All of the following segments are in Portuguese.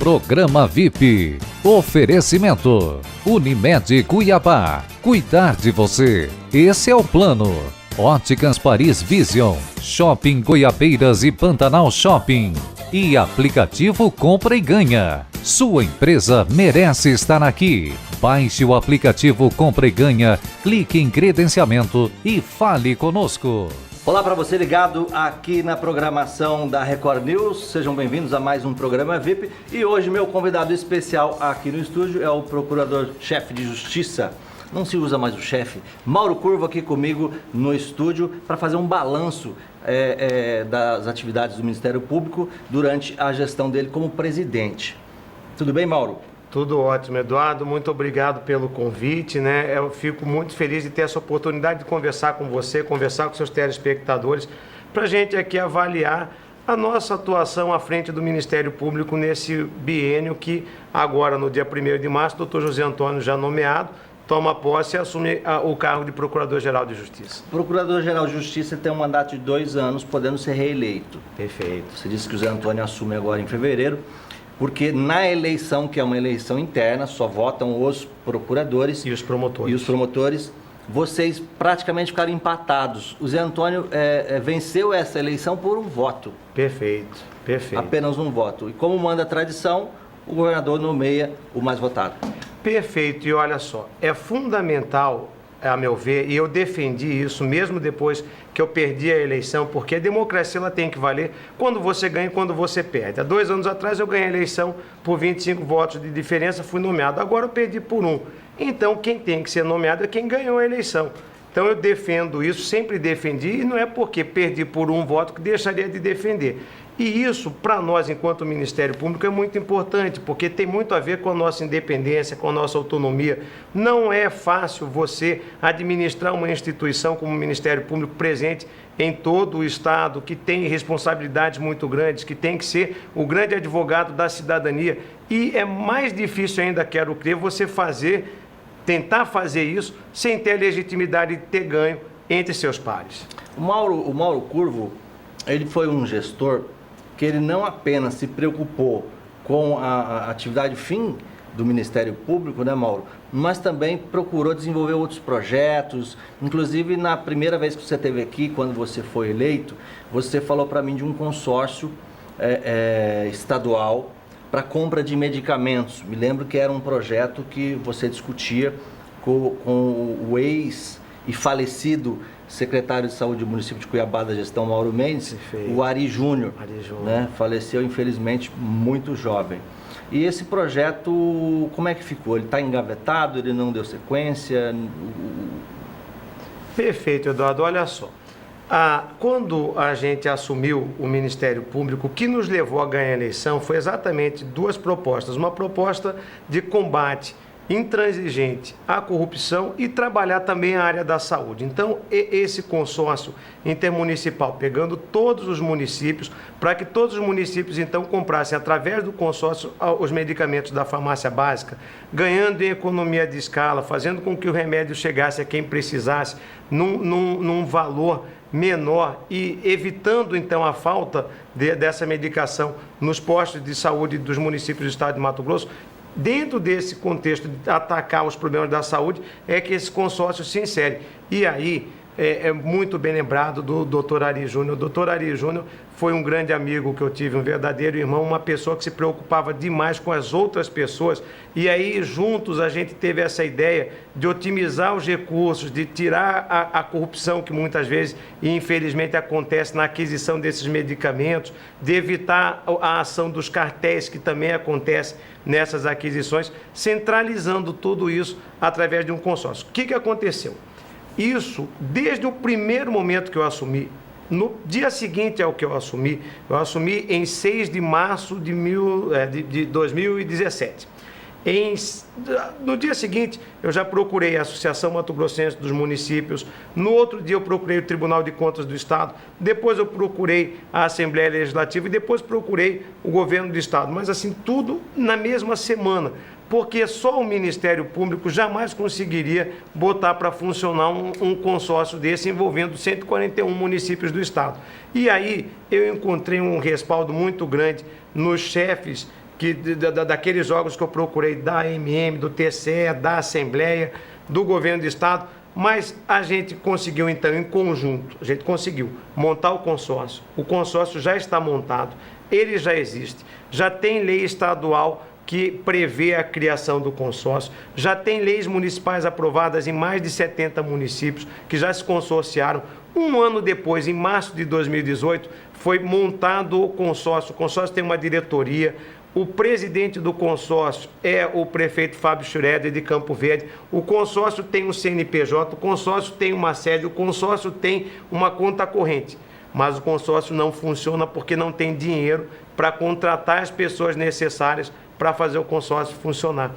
Programa VIP. Oferecimento. Unimed Cuiabá. Cuidar de você. Esse é o plano. Óticas Paris Vision. Shopping Goiabeiras e Pantanal Shopping. E aplicativo Compra e Ganha. Sua empresa merece estar aqui. Baixe o aplicativo Compra e Ganha, clique em credenciamento e fale conosco. Olá para você ligado aqui na programação da Record News, sejam bem-vindos a mais um programa VIP e hoje meu convidado especial aqui no estúdio é o Procurador-Chefe de Justiça, não se usa mais o chefe, Mauro Curvo aqui comigo no estúdio para fazer um balanço das atividades do Ministério Público durante a gestão dele como presidente. Tudo bem, Mauro? Tudo ótimo, Eduardo. Muito obrigado pelo convite, né? Eu fico muito feliz de ter essa oportunidade de conversar com você, conversar com seus telespectadores, para a gente aqui avaliar a nossa atuação à frente do Ministério Público nesse biênio que agora, no dia 1º de março, o doutor José Antônio, já nomeado, toma posse e assume o cargo de Procurador-Geral de Justiça. Procurador-Geral de Justiça tem um mandato de 2 anos, podendo ser reeleito. Perfeito. Você disse que o José Antônio assume agora em fevereiro. Porque na eleição, que é uma eleição interna, só votam os procuradores e os promotores. Vocês praticamente ficaram empatados. O Zé Antônio venceu essa eleição por um voto. Perfeito. Apenas um voto. E como manda a tradição, o governador nomeia o mais votado. Perfeito. E olha só, é fundamental, a meu ver, e eu defendi isso mesmo depois que eu perdi a eleição, porque a democracia ela tem que valer quando você ganha e quando você perde. Há 2 anos atrás eu ganhei a eleição por 25 votos de diferença, fui nomeado. Agora eu perdi por 1. Então quem tem que ser nomeado é quem ganhou a eleição. Então eu defendo isso, sempre defendi, e não é porque perdi por 1 voto que deixaria de defender. E isso, para nós, enquanto Ministério Público, é muito importante, porque tem muito a ver com a nossa independência, com a nossa autonomia. Não é fácil você administrar uma instituição como o Ministério Público presente em todo o Estado, que tem responsabilidades muito grandes, que tem que ser o grande advogado da cidadania. E é mais difícil ainda, quero crer, você tentar fazer isso sem ter a legitimidade de ter ganho entre seus pares. O Mauro Curvo, ele foi um gestor que ele não apenas se preocupou com a atividade fim do Ministério Público, né, Mauro? Mas também procurou desenvolver outros projetos. Inclusive, na primeira vez que você esteve aqui, quando você foi eleito, você falou para mim de um consórcio estadual para compra de medicamentos. Me lembro que era um projeto que você discutia com o ex e falecido secretário de Saúde do município de Cuiabá da gestão Mauro Mendes, perfeito. O Ari Júnior, né? Faleceu infelizmente muito jovem. E esse projeto, como é que ficou? Ele está engavetado, ele não deu sequência? Perfeito, Eduardo. Olha só, quando a gente assumiu o Ministério Público, o que nos levou a ganhar a eleição foi exatamente 2 propostas. Uma proposta de combate intransigente à corrupção e trabalhar também a área da saúde. Então, esse consórcio intermunicipal, pegando todos os municípios, para que todos os municípios, então, comprassem, através do consórcio, os medicamentos da farmácia básica, ganhando em economia de escala, fazendo com que o remédio chegasse a quem precisasse, num valor menor e evitando, então, a falta dessa medicação nos postos de saúde dos municípios do estado de Mato Grosso. Dentro desse contexto de atacar os problemas da saúde, é que esse consórcio se insere. E aí, é muito bem lembrado do doutor Ari Júnior. O doutor Ari Júnior foi um grande amigo que eu tive, um verdadeiro irmão, uma pessoa que se preocupava demais com as outras pessoas. E aí, juntos, a gente teve essa ideia de otimizar os recursos, de tirar a corrupção que muitas vezes, e infelizmente, acontece na aquisição desses medicamentos, de evitar a ação dos cartéis, que também acontece nessas aquisições, centralizando tudo isso através de um consórcio. O que aconteceu? Isso, desde o primeiro momento que eu assumi, no dia seguinte ao que eu assumi em 6 de março de 2017. No dia seguinte, eu já procurei a Associação Mato Grossense dos Municípios, no outro dia eu procurei o Tribunal de Contas do Estado, depois eu procurei a Assembleia Legislativa e depois procurei o Governo do Estado, mas assim, tudo na mesma semana, porque só o Ministério Público jamais conseguiria botar para funcionar um consórcio desse envolvendo 141 municípios do Estado. E aí eu encontrei um respaldo muito grande nos chefes daqueles órgãos que eu procurei, da AMM, do TCE, da Assembleia, do Governo do Estado, mas a gente conseguiu, então, em conjunto, a gente conseguiu montar o consórcio já está montado, ele já existe, já tem lei estadual que prevê a criação do consórcio, já tem leis municipais aprovadas em mais de 70 municípios que já se consorciaram. Um ano depois, em março de 2018, foi montado o consórcio tem uma diretoria, o presidente do consórcio é o prefeito Fábio Schroeder de Campo Verde, o consórcio tem um CNPJ, o consórcio tem uma sede, o consórcio tem uma conta corrente, mas o consórcio não funciona porque não tem dinheiro para contratar as pessoas necessárias para fazer o consórcio funcionar.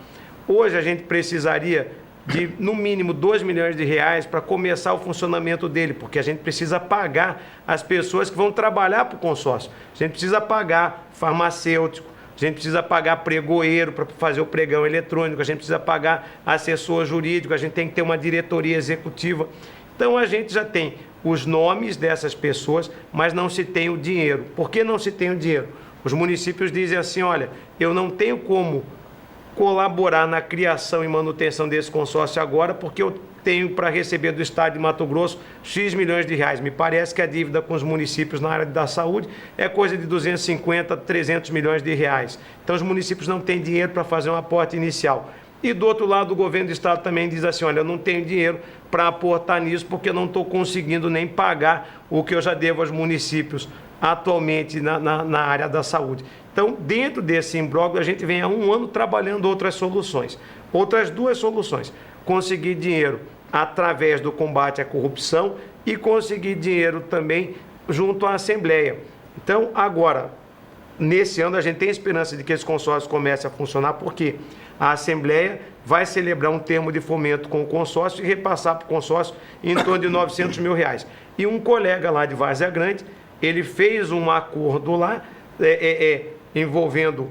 Hoje a gente precisaria de, no mínimo, 2 milhões de reais para começar o funcionamento dele, porque a gente precisa pagar as pessoas que vão trabalhar para o consórcio. A gente precisa pagar farmacêutico, a gente precisa pagar pregoeiro para fazer o pregão eletrônico, a gente precisa pagar assessor jurídico, a gente tem que ter uma diretoria executiva. Então a gente já tem os nomes dessas pessoas, mas não se tem o dinheiro. Por que não se tem o dinheiro? Os municípios dizem assim, olha, eu não tenho como colaborar na criação e manutenção desse consórcio agora, porque eu tenho para receber do Estado de Mato Grosso X milhões de reais. Me parece que a dívida com os municípios na área da saúde é coisa de 250, 300 milhões de reais. Então os municípios não têm dinheiro para fazer um aporte inicial. E do outro lado, o governo do Estado também diz assim, olha, eu não tenho dinheiro para aportar nisso porque eu não estou conseguindo nem pagar o que eu já devo aos municípios atualmente na área da saúde. Então, dentro desse imbróglio, a gente vem há um ano trabalhando outras soluções. Outras duas soluções. Conseguir dinheiro através do combate à corrupção e conseguir dinheiro também junto à Assembleia. Então, agora, nesse ano, a gente tem esperança de que esse consórcio comece a funcionar, porque a Assembleia vai celebrar um termo de fomento com o consórcio e repassar para o consórcio em torno de 900 mil reais. E um colega lá de Várzea Grande, ele fez um acordo lá, envolvendo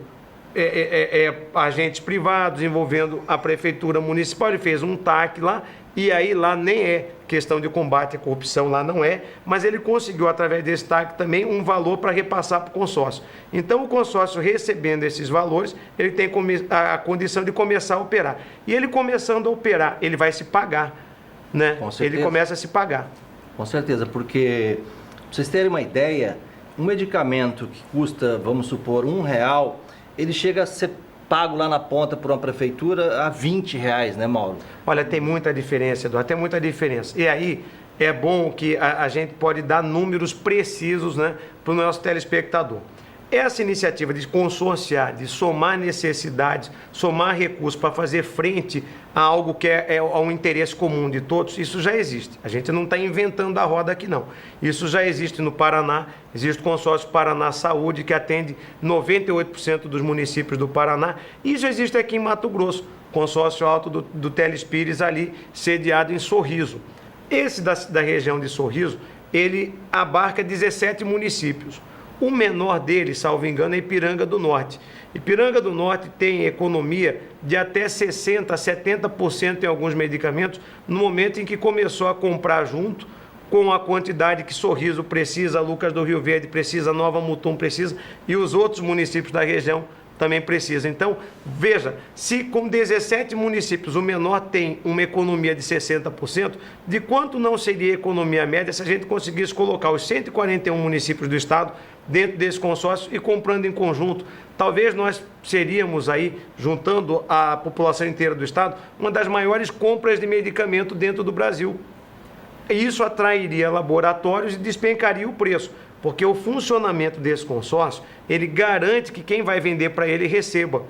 agentes privados, envolvendo a prefeitura municipal, ele fez um TAC lá, e aí lá nem é questão de combate à corrupção, lá não é, mas ele conseguiu, através desse TAC, também um valor para repassar para o consórcio. Então, o consórcio, recebendo esses valores, ele tem a condição de começar a operar. E ele começando a operar, ele vai se pagar, né? Ele começa a se pagar. Com certeza, porque, para vocês terem uma ideia, um medicamento que custa, vamos supor, R$1, ele chega a ser pago lá na ponta por uma prefeitura a R$20, né, Mauro? Olha, tem muita diferença, Eduardo, tem muita diferença. E aí, é bom que a gente pode dar números precisos, né, para o nosso telespectador. Essa iniciativa de consorciar, de somar necessidades, somar recursos para fazer frente a algo que é um interesse comum de todos, isso já existe. A gente não está inventando a roda aqui, não. Isso já existe no Paraná, existe o consórcio Paraná Saúde, que atende 98% dos municípios do Paraná, e isso existe aqui em Mato Grosso, consórcio alto do Telespires ali, sediado em Sorriso. Esse da região de Sorriso, ele abarca 17 municípios. O menor deles, salvo engano, é Ipiranga do Norte. Ipiranga do Norte tem economia de até 60%, 70% em alguns medicamentos, no momento em que começou a comprar junto com a quantidade que Sorriso precisa, Lucas do Rio Verde precisa, Nova Mutum precisa e os outros municípios da região também precisam. Então, veja, se com 17 municípios o menor tem uma economia de 60%, de quanto não seria a economia média se a gente conseguisse colocar os 141 municípios do estado dentro desse consórcio e comprando em conjunto? Talvez nós seríamos aí, juntando a população inteira do estado, uma das maiores compras de medicamento dentro do Brasil. Isso atrairia laboratórios e despencaria o preço, porque o funcionamento desse consórcio, ele garante que quem vai vender para ele receba.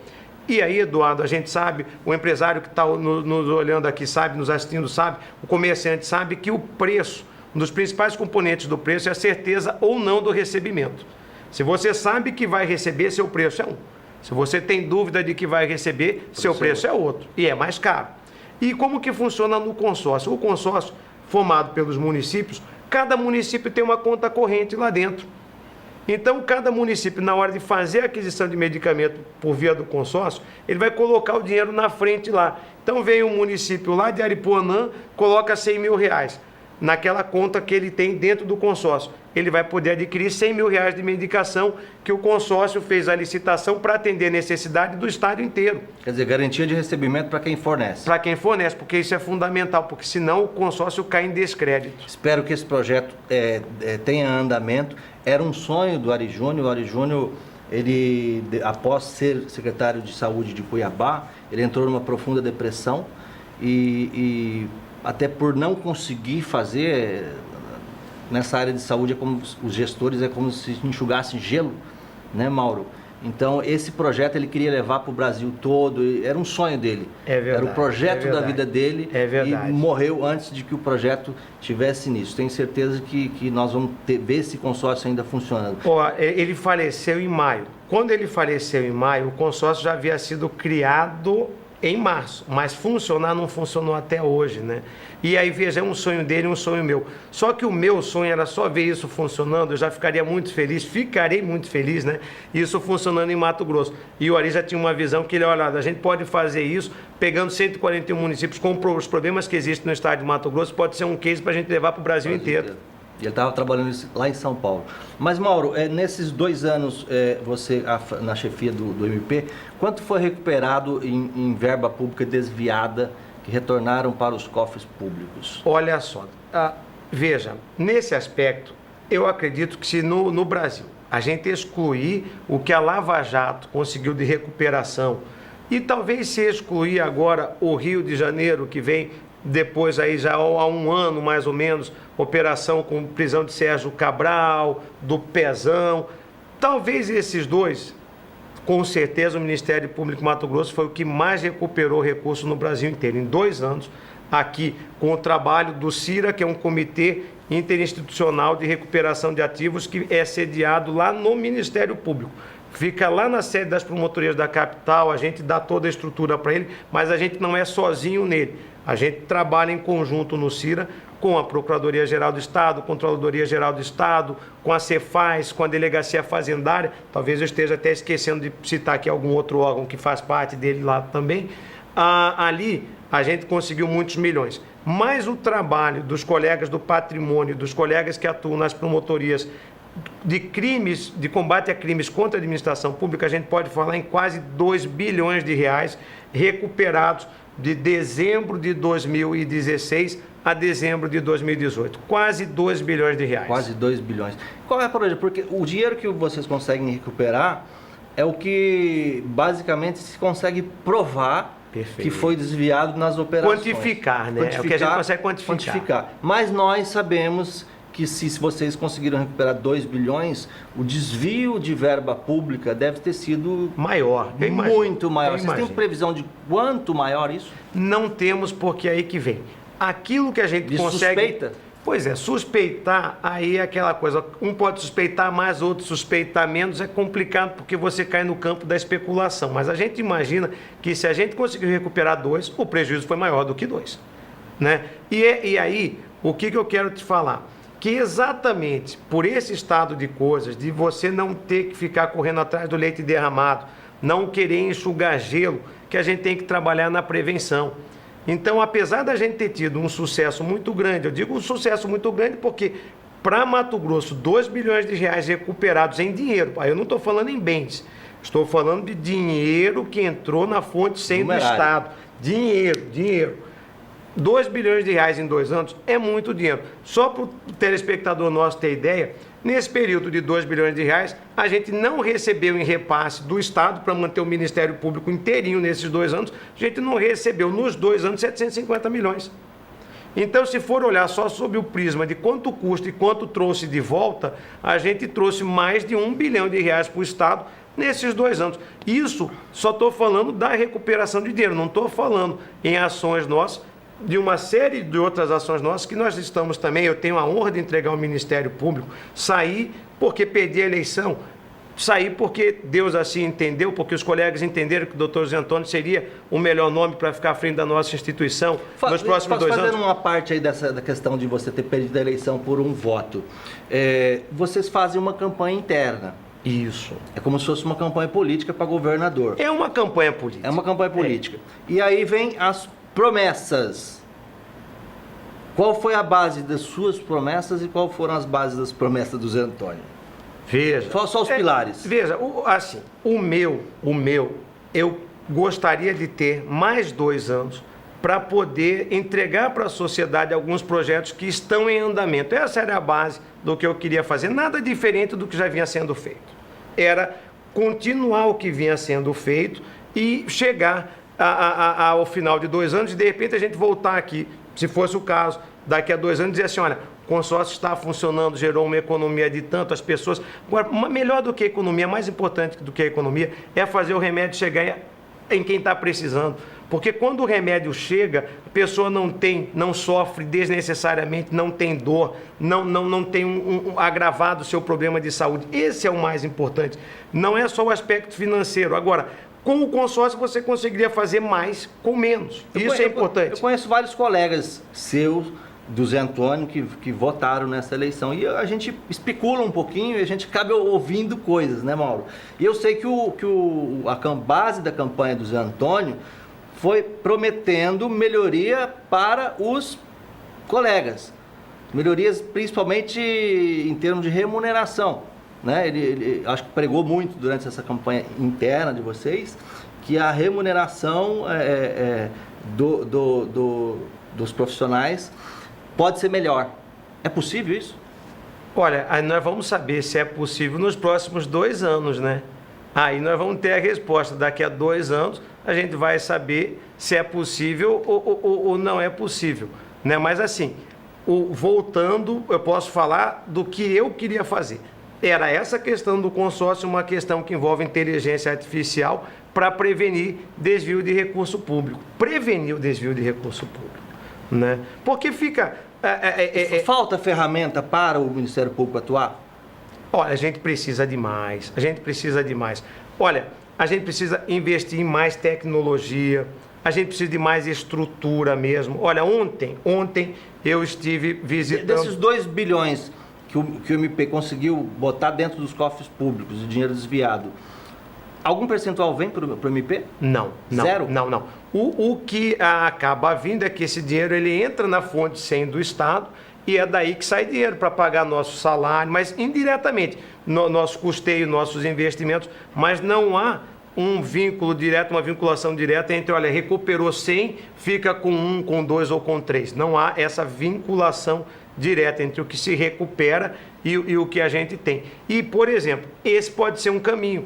E aí, Eduardo, a gente sabe, o empresário que está nos olhando aqui sabe, nos assistindo sabe, o comerciante sabe que o preço, um dos principais componentes do preço é a certeza ou não do recebimento. Se você sabe que vai receber, seu preço é um. Se você tem dúvida de que vai receber, seu preço é outro. E é mais caro. E como que funciona no consórcio? O consórcio, formado pelos municípios, cada município tem uma conta corrente lá dentro. Então, cada município, na hora de fazer a aquisição de medicamento por via do consórcio, ele vai colocar o dinheiro na frente lá. Então, vem um município lá de Aripuanã, coloca 100 mil reais. naquela conta que ele tem dentro do consórcio. Ele vai poder adquirir R$100 mil de medicação que o consórcio fez a licitação para atender a necessidade do estado inteiro. Quer dizer, garantia de recebimento para quem fornece. Para quem fornece, porque isso é fundamental, porque senão o consórcio cai em descrédito. Espero que esse projeto tenha andamento. Era um sonho do Ari Júnior. O Ari Júnior, ele, após ser secretário de saúde de Cuiabá, ele entrou numa profunda depressão e até por não conseguir fazer... Nessa área de saúde, os gestores é como se enxugassem gelo, né, Mauro? Então, esse projeto ele queria levar para o Brasil todo, era um sonho dele. É verdade. Era o projeto da vida dele. É verdade. E morreu antes de que o projeto tivesse início. Tenho certeza que nós vamos ver esse consórcio ainda funcionando. Ele faleceu em maio. Quando ele faleceu em maio, o consórcio já havia sido criado em março, mas funcionar não funcionou até hoje, né? E aí, veja, é um sonho dele, um sonho meu. Só que o meu sonho era só ver isso funcionando, eu já ficarei muito feliz, né? Isso funcionando em Mato Grosso. E o Ari já tinha uma visão que ele, olha, a gente pode fazer isso pegando 141 municípios com os problemas que existem no estado de Mato Grosso, pode ser um case para a gente levar para o Brasil inteiro. Ele estava trabalhando isso lá em São Paulo. Mas, Mauro, nesses 2 anos, você na chefia do MP, quanto foi recuperado em verba pública desviada que retornaram para os cofres públicos? Olha só, veja, nesse aspecto, eu acredito que se no Brasil a gente excluir o que a Lava Jato conseguiu de recuperação e talvez se excluir agora o Rio de Janeiro, que vem depois aí já há um ano mais ou menos, operação com prisão de Sérgio Cabral, do Pezão, talvez esses dois, com certeza o Ministério Público Mato Grosso foi o que mais recuperou recursos no Brasil inteiro, em 2 anos, aqui com o trabalho do CIRA, que é um comitê interinstitucional de recuperação de ativos que é sediado lá no Ministério Público. Fica lá na sede das promotorias da capital, a gente dá toda a estrutura para ele, mas a gente não é sozinho nele. A gente trabalha em conjunto no CIRA com a Procuradoria-Geral do Estado, Controladoria-Geral do Estado, com a Cefaz, com a Delegacia Fazendária. Talvez eu esteja até esquecendo de citar aqui algum outro órgão que faz parte dele lá também. Ali a gente conseguiu muitos milhões. Mas o trabalho dos colegas do patrimônio, dos colegas que atuam nas promotorias de crimes, de combate a crimes contra a administração pública, a gente pode falar em quase R$2 bilhões recuperados de dezembro de 2016 a dezembro de 2018. Quase R$2 bilhões. Quase R$2 bilhões. Qual é a projeto? Porque o dinheiro que vocês conseguem recuperar é o que basicamente se consegue provar. Perfeito. Que foi desviado nas operações. Quantificar, né? É o que a gente consegue quantificar. Mas nós sabemos que se vocês conseguiram recuperar R$2 bilhões, o desvio de verba pública deve ter sido maior, muito maior. Vocês têm previsão de quanto maior isso? Não temos, porque é aí que vem. Aquilo que a gente consegue... Suspeita? Pois é, suspeitar, aí é aquela coisa, um pode suspeitar mais, outro suspeitar menos, é complicado porque você cai no campo da especulação. Mas a gente imagina que se a gente conseguir recuperar 2, o prejuízo foi maior do que 2. Né? E aí, o que eu quero te falar? Que exatamente por esse estado de coisas, de você não ter que ficar correndo atrás do leite derramado, não querer enxugar gelo, que a gente tem que trabalhar na prevenção. Então, apesar da gente ter tido um sucesso muito grande, eu digo um sucesso muito grande porque para Mato Grosso, R$2 bilhões recuperados em dinheiro, eu não estou falando em bens, estou falando de dinheiro que entrou na fonte 100 do Estado. Dinheiro. R$2 bilhões em 2 anos é muito dinheiro. Só para o telespectador nosso ter ideia, nesse período de R$2 bilhões, a gente não recebeu em repasse do Estado para manter o Ministério Público inteirinho nesses 2 anos, a gente não recebeu nos 2 anos 750 milhões. Então, se for olhar só sob o prisma de quanto custa e quanto trouxe de volta, a gente trouxe mais de R$1 bilhão para o Estado nesses 2 anos. Isso só estou falando da recuperação de dinheiro, não estou falando em ações nossas, de uma série de outras ações nossas que nós estamos também, eu tenho a honra de entregar ao Ministério Público, sair porque perdi a eleição, sair porque Deus assim entendeu, porque os colegas entenderam que o Dr. Zé Antônio seria o melhor nome para ficar à frente da nossa instituição nos próximos 2 anos. Fazendo uma parte aí da questão de você ter perdido a eleição por um voto, vocês fazem uma campanha interna. Isso. É como se fosse uma campanha política para governador. É uma campanha política. É uma campanha política. E aí vem as promessas. Qual foi a base das suas promessas e qual foram as bases das promessas do Zé Antônio? Veja. Só os pilares. Veja, o meu, eu gostaria de ter mais 2 anos para poder entregar para a sociedade alguns projetos que estão em andamento. Essa era a base do que eu queria fazer, nada diferente do que já vinha sendo feito. Era continuar o que vinha sendo feito e chegar ao final de 2 anos e de repente a gente voltar aqui, se fosse o caso, daqui a 2 anos e dizer assim, olha, o consórcio está funcionando, gerou uma economia de tanto, as pessoas... Agora, melhor do que a economia, mais importante do que a economia, é fazer o remédio chegar em quem está precisando. Porque quando o remédio chega, a pessoa não sofre desnecessariamente, não tem dor, não tem agravado o seu problema de saúde. Esse é o mais importante. Não é só o aspecto financeiro. Agora, com o consórcio você conseguiria fazer mais com menos. Isso é importante. Eu conheço vários colegas seus, do Zé Antônio, que votaram nessa eleição. E a gente especula um pouquinho e a gente acaba ouvindo coisas, né, Mauro? E eu sei que a base da campanha do Zé Antônio foi prometendo melhoria para os colegas. Melhorias principalmente em termos de remuneração. Né? Ele acho que pregou muito durante essa campanha interna de vocês que a remuneração dos profissionais pode ser melhor. É possível isso? Olha, aí nós vamos saber se é possível nos próximos 2 anos, né? Aí nós vamos ter a resposta. Daqui a 2 anos a gente vai saber se é possível ou não é possível, né? Mas assim, voltando, eu posso falar do que eu queria fazer. Era essa questão do consórcio, uma questão que envolve inteligência artificial para prevenir desvio de recurso público. Prevenir o desvio de recurso público, né? Porque fica... Falta ferramenta para o Ministério Público atuar? Olha, a gente precisa de mais. Olha, a gente precisa investir em mais tecnologia, a gente precisa de mais estrutura mesmo. Olha, ontem eu estive visitando... Desses 2 bilhões... que o MP conseguiu botar dentro dos cofres públicos, de dinheiro desviado, algum percentual vem para o MP? Não. Zero? Não. O que acaba vindo é que esse dinheiro ele entra na fonte 100 do Estado e é daí que sai dinheiro para pagar nosso salário, mas indiretamente, nosso custeio, nossos investimentos, mas não há um vínculo direto, uma vinculação direta entre, olha, recuperou 100, fica com 1, com 2 ou com 3. Não há essa vinculação direta entre o que se recupera e o que a gente tem. E, por exemplo, esse pode ser um caminho.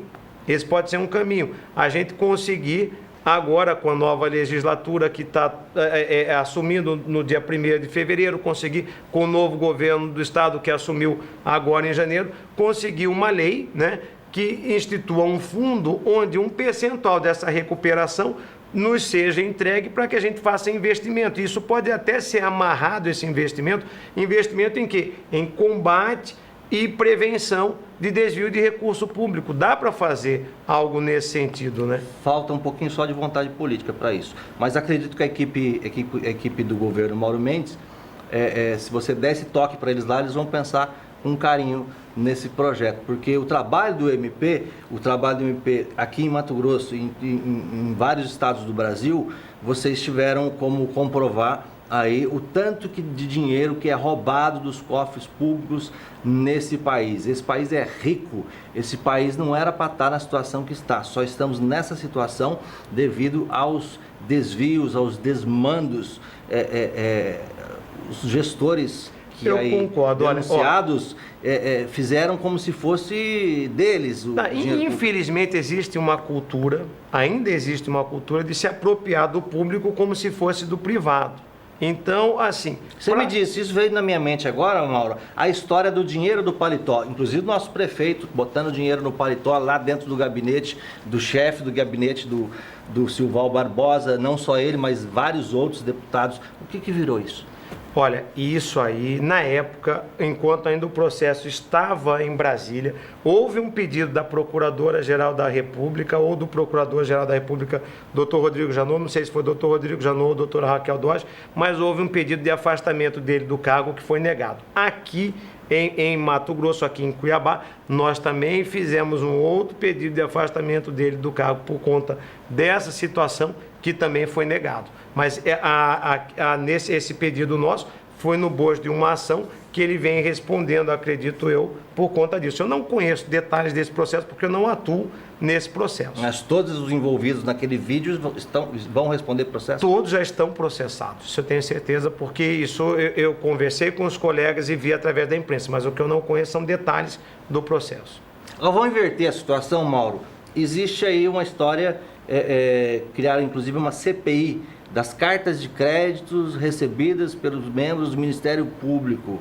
A gente conseguir, agora com a nova legislatura que está assumindo no dia 1º de fevereiro, conseguir com o novo governo do Estado que assumiu agora em janeiro, conseguir uma lei, né, que institua um fundo onde um percentual dessa recuperação nos seja entregue para que a gente faça investimento. Isso pode até ser amarrado, esse investimento em quê? Em combate e prevenção de desvio de recurso público. Dá para fazer algo nesse sentido, né? Falta um pouquinho só de vontade política para isso. Mas acredito que a equipe do governo Mauro Mendes, se você der esse toque para eles lá, eles vão pensar com carinho nesse projeto, porque o trabalho do MP aqui em Mato Grosso e em vários estados do Brasil, vocês tiveram como comprovar aí o tanto de dinheiro que é roubado dos cofres públicos nesse país. Esse país é rico, esse país não era para estar na situação que está, só estamos nessa situação devido aos desvios, aos desmandos, os gestores que eu aí concordo, denunciados fizeram como se fosse deles. Infelizmente ainda existe uma cultura de se apropriar do público como se fosse do privado. Então, assim... Você me disse, isso veio na minha mente agora, Mauro, a história do dinheiro do paletó. Inclusive o nosso prefeito botando dinheiro no paletó lá dentro do gabinete, do chefe do gabinete do Silval Barbosa, não só ele, mas vários outros deputados. O que virou isso? Olha, isso aí, na época, enquanto ainda o processo estava em Brasília, houve um pedido da Procuradora-Geral da República ou do Procurador-Geral da República, Dr. Rodrigo Janot, não sei se foi Dr. Rodrigo Janot ou doutora Raquel Dodge, mas houve um pedido de afastamento dele do cargo que foi negado. Aqui em Mato Grosso, aqui em Cuiabá, nós também fizemos um outro pedido de afastamento dele do cargo por conta dessa situação que também foi negado. Mas esse pedido nosso foi no bojo de uma ação que ele vem respondendo, acredito eu, por conta disso. Eu não conheço detalhes desse processo porque eu não atuo nesse processo. Mas todos os envolvidos naquele vídeo vão responder processo? Todos já estão processados, isso eu tenho certeza, porque isso eu conversei com os colegas e vi através da imprensa, mas o que eu não conheço são detalhes do processo. Vamos inverter a situação, Mauro. Existe aí uma história, criar inclusive uma CPI das cartas de créditos recebidas pelos membros do Ministério Público.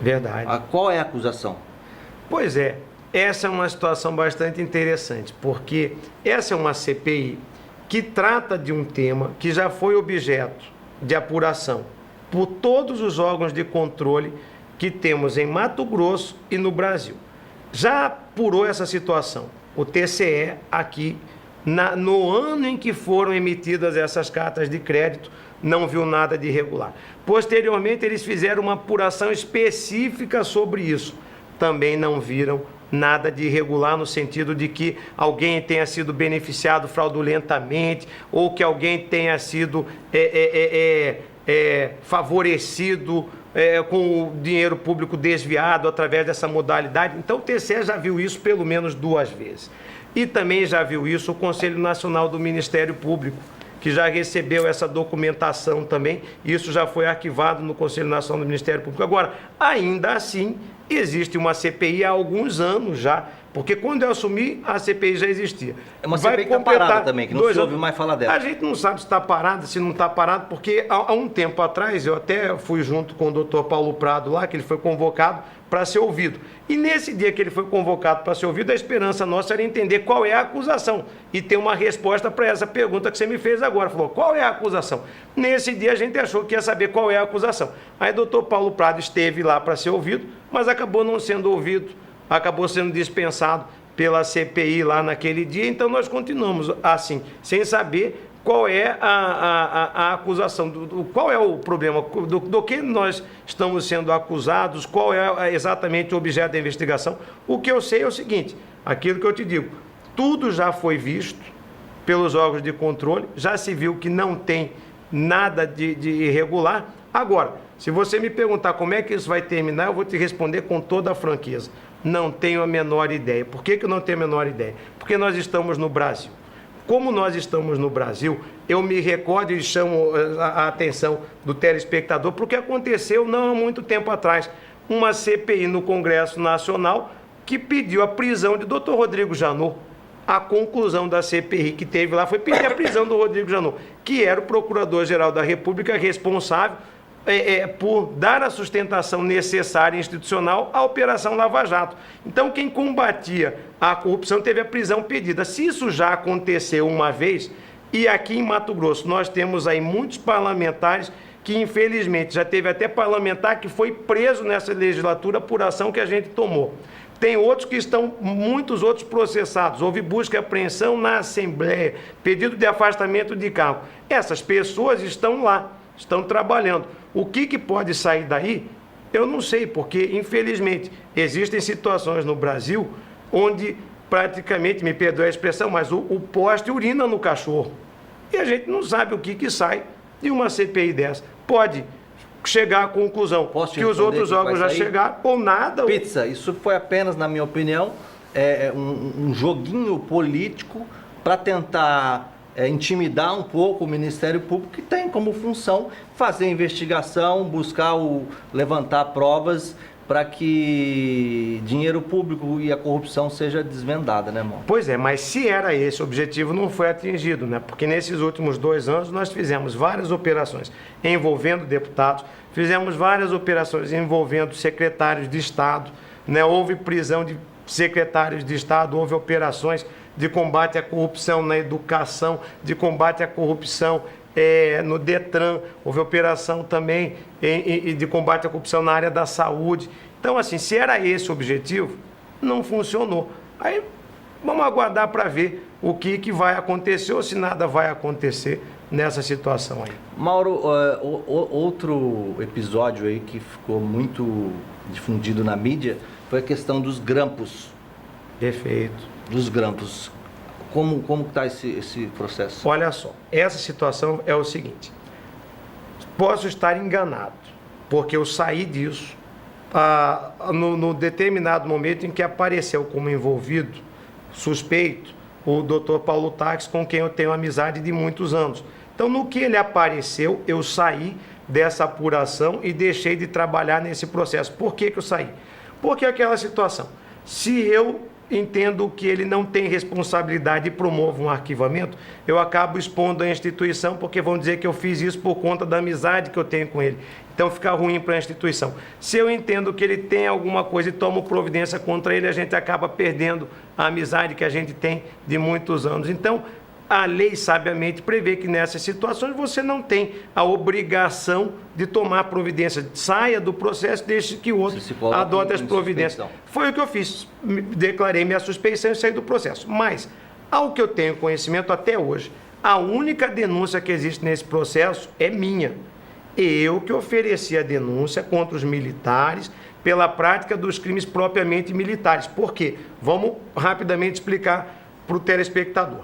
Verdade. Qual é a acusação? Pois é, essa é uma situação bastante interessante, porque essa é uma CPI que trata de um tema que já foi objeto de apuração por todos os órgãos de controle que temos em Mato Grosso e no Brasil. Já apurou essa situação o TCE aqui, no ano em que foram emitidas essas cartas de crédito, não viu nada de irregular. Posteriormente, eles fizeram uma apuração específica sobre isso. Também não viram nada de irregular no sentido de que alguém tenha sido beneficiado fraudulentamente ou que alguém tenha sido favorecido com o dinheiro público desviado através dessa modalidade. Então, o TCE já viu isso pelo menos 2 vezes. E também já viu isso o Conselho Nacional do Ministério Público, que já recebeu essa documentação também. Isso já foi arquivado no Conselho Nacional do Ministério Público. Agora, ainda assim, existe uma CPI há alguns anos já, porque quando eu assumi, a CPI já existia. É uma CPI que está parada também, que não se ouve mais falar dela. A gente não sabe se está parada, se não está parada, porque há um tempo atrás, eu até fui junto com o doutor Paulo Prado lá, que ele foi convocado para ser ouvido. E nesse dia que ele foi convocado para ser ouvido, a esperança nossa era entender qual é a acusação e ter uma resposta para essa pergunta que você me fez agora. Falou, qual é a acusação? Nesse dia a gente achou que ia saber qual é a acusação. Aí o doutor Paulo Prado esteve lá para ser ouvido, mas acabou não sendo ouvido, acabou sendo dispensado pela CPI lá naquele dia, então nós continuamos assim, sem saber qual é a acusação, qual é o problema, do que nós estamos sendo acusados, qual é exatamente o objeto da investigação. O que eu sei é o seguinte, aquilo que eu te digo, tudo já foi visto pelos órgãos de controle, já se viu que não tem nada de irregular. Agora, se você me perguntar como é que isso vai terminar, eu vou te responder com toda a franqueza. Não tenho a menor ideia. Por que eu não tenho a menor ideia? Porque nós estamos no Brasil. Como nós estamos no Brasil, eu me recordo e chamo a atenção do telespectador porque aconteceu não há muito tempo atrás uma CPI no Congresso Nacional que pediu a prisão de Dr. Rodrigo Janot. A conclusão da CPI que teve lá foi pedir a prisão do Rodrigo Janot, que era o Procurador-Geral da República responsável por dar a sustentação necessária e institucional à Operação Lava Jato. Então, quem combatia a corrupção teve a prisão pedida. Se isso já aconteceu uma vez, e aqui em Mato Grosso nós temos aí muitos parlamentares que, infelizmente, já teve até parlamentar que foi preso nessa legislatura por ação que a gente tomou. Tem outros que estão, muitos outros processados. Houve busca e apreensão na Assembleia, pedido de afastamento de cargo. Essas pessoas estão lá, estão trabalhando. O que pode sair daí, eu não sei, porque, infelizmente, existem situações no Brasil onde praticamente, me perdoe a expressão, mas o poste urina no cachorro. E a gente não sabe o que sai de uma CPI dessa. Pode chegar à conclusão que os outros órgãos já chegaram, ou nada. Pizza, isso foi apenas, na minha opinião, um joguinho político para tentar intimidar um pouco o Ministério Público, que tem como função fazer investigação, buscar levantar provas para que dinheiro público e a corrupção seja desvendada, né, irmão? Pois é, mas se era esse o objetivo, não foi atingido, né? Porque nesses últimos 2 anos nós fizemos várias operações envolvendo deputados, fizemos várias operações envolvendo secretários de Estado, né? Houve prisão de secretários de Estado, houve operações de combate à corrupção na educação, de combate à corrupção no Detran, houve operação também de combate à corrupção na área da saúde. Então, assim, se era esse o objetivo, não funcionou. Aí, vamos aguardar para ver o que vai acontecer ou se nada vai acontecer nessa situação aí. Mauro, outro episódio aí que ficou muito difundido na mídia foi a questão dos grampos. Perfeito. Dos grampos. Como está esse processo? Olha só, essa situação é o seguinte. Posso estar enganado, porque eu saí disso no determinado momento em que apareceu como envolvido, suspeito, o Dr. Paulo Taques, com quem eu tenho amizade de muitos anos. Então, no que ele apareceu, eu saí dessa apuração e deixei de trabalhar nesse processo. Por que eu saí? Porque aquela situação, se eu entendo que ele não tem responsabilidade e promovo um arquivamento, eu acabo expondo a instituição, porque vão dizer que eu fiz isso por conta da amizade que eu tenho com ele. Então fica ruim para a instituição. Se eu entendo que ele tem alguma coisa e tomo providência contra ele, a gente acaba perdendo a amizade que a gente tem de muitos anos. Então, a lei, sabiamente, prevê que nessas situações você não tem a obrigação de tomar providência. Saia do processo, deixe que o outro adote as providências. Foi o que eu fiz. Declarei minha suspeição e saí do processo. Mas, ao que eu tenho conhecimento até hoje, a única denúncia que existe nesse processo é minha. Eu que ofereci a denúncia contra os militares pela prática dos crimes propriamente militares. Por quê? Vamos rapidamente explicar para o telespectador.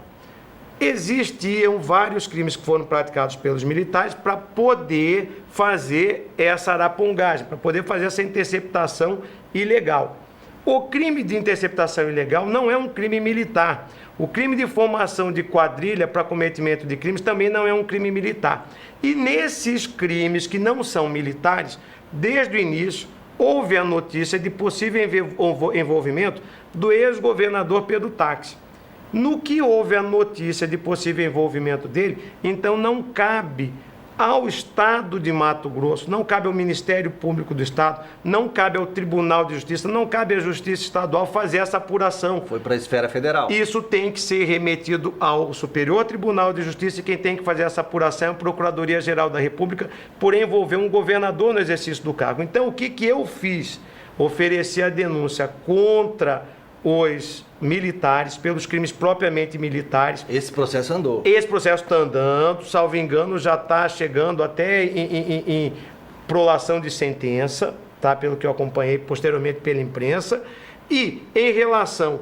Existiam vários crimes que foram praticados pelos militares para poder fazer essa arapongagem, para poder fazer essa interceptação ilegal. O crime de interceptação ilegal não é um crime militar. O crime de formação de quadrilha para cometimento de crimes também não é um crime militar. E nesses crimes que não são militares, desde o início, houve a notícia de possível envolvimento do ex-governador Pedro Taques. No que houve a notícia de possível envolvimento dele, então não cabe ao Estado de Mato Grosso, não cabe ao Ministério Público do Estado, não cabe ao Tribunal de Justiça, não cabe à Justiça Estadual fazer essa apuração. Foi para a esfera federal. Isso tem que ser remetido ao Superior Tribunal de Justiça e quem tem que fazer essa apuração é a Procuradoria-Geral da República por envolver um governador no exercício do cargo. Então, o que eu fiz? Ofereci a denúncia contra os militares, pelos crimes propriamente militares. Esse processo andou. Esse processo está andando, salvo engano, já está chegando até em prolação de sentença, tá? Pelo que eu acompanhei posteriormente pela imprensa. E, em relação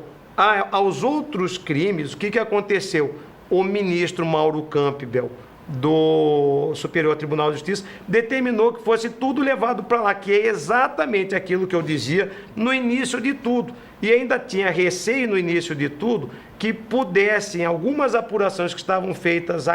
aos outros crimes, o que aconteceu? O ministro Mauro Campbell, do Superior Tribunal de Justiça, determinou que fosse tudo levado para lá, que é exatamente aquilo que eu dizia no início de tudo. E ainda tinha receio no início de tudo que pudessem algumas apurações que estavam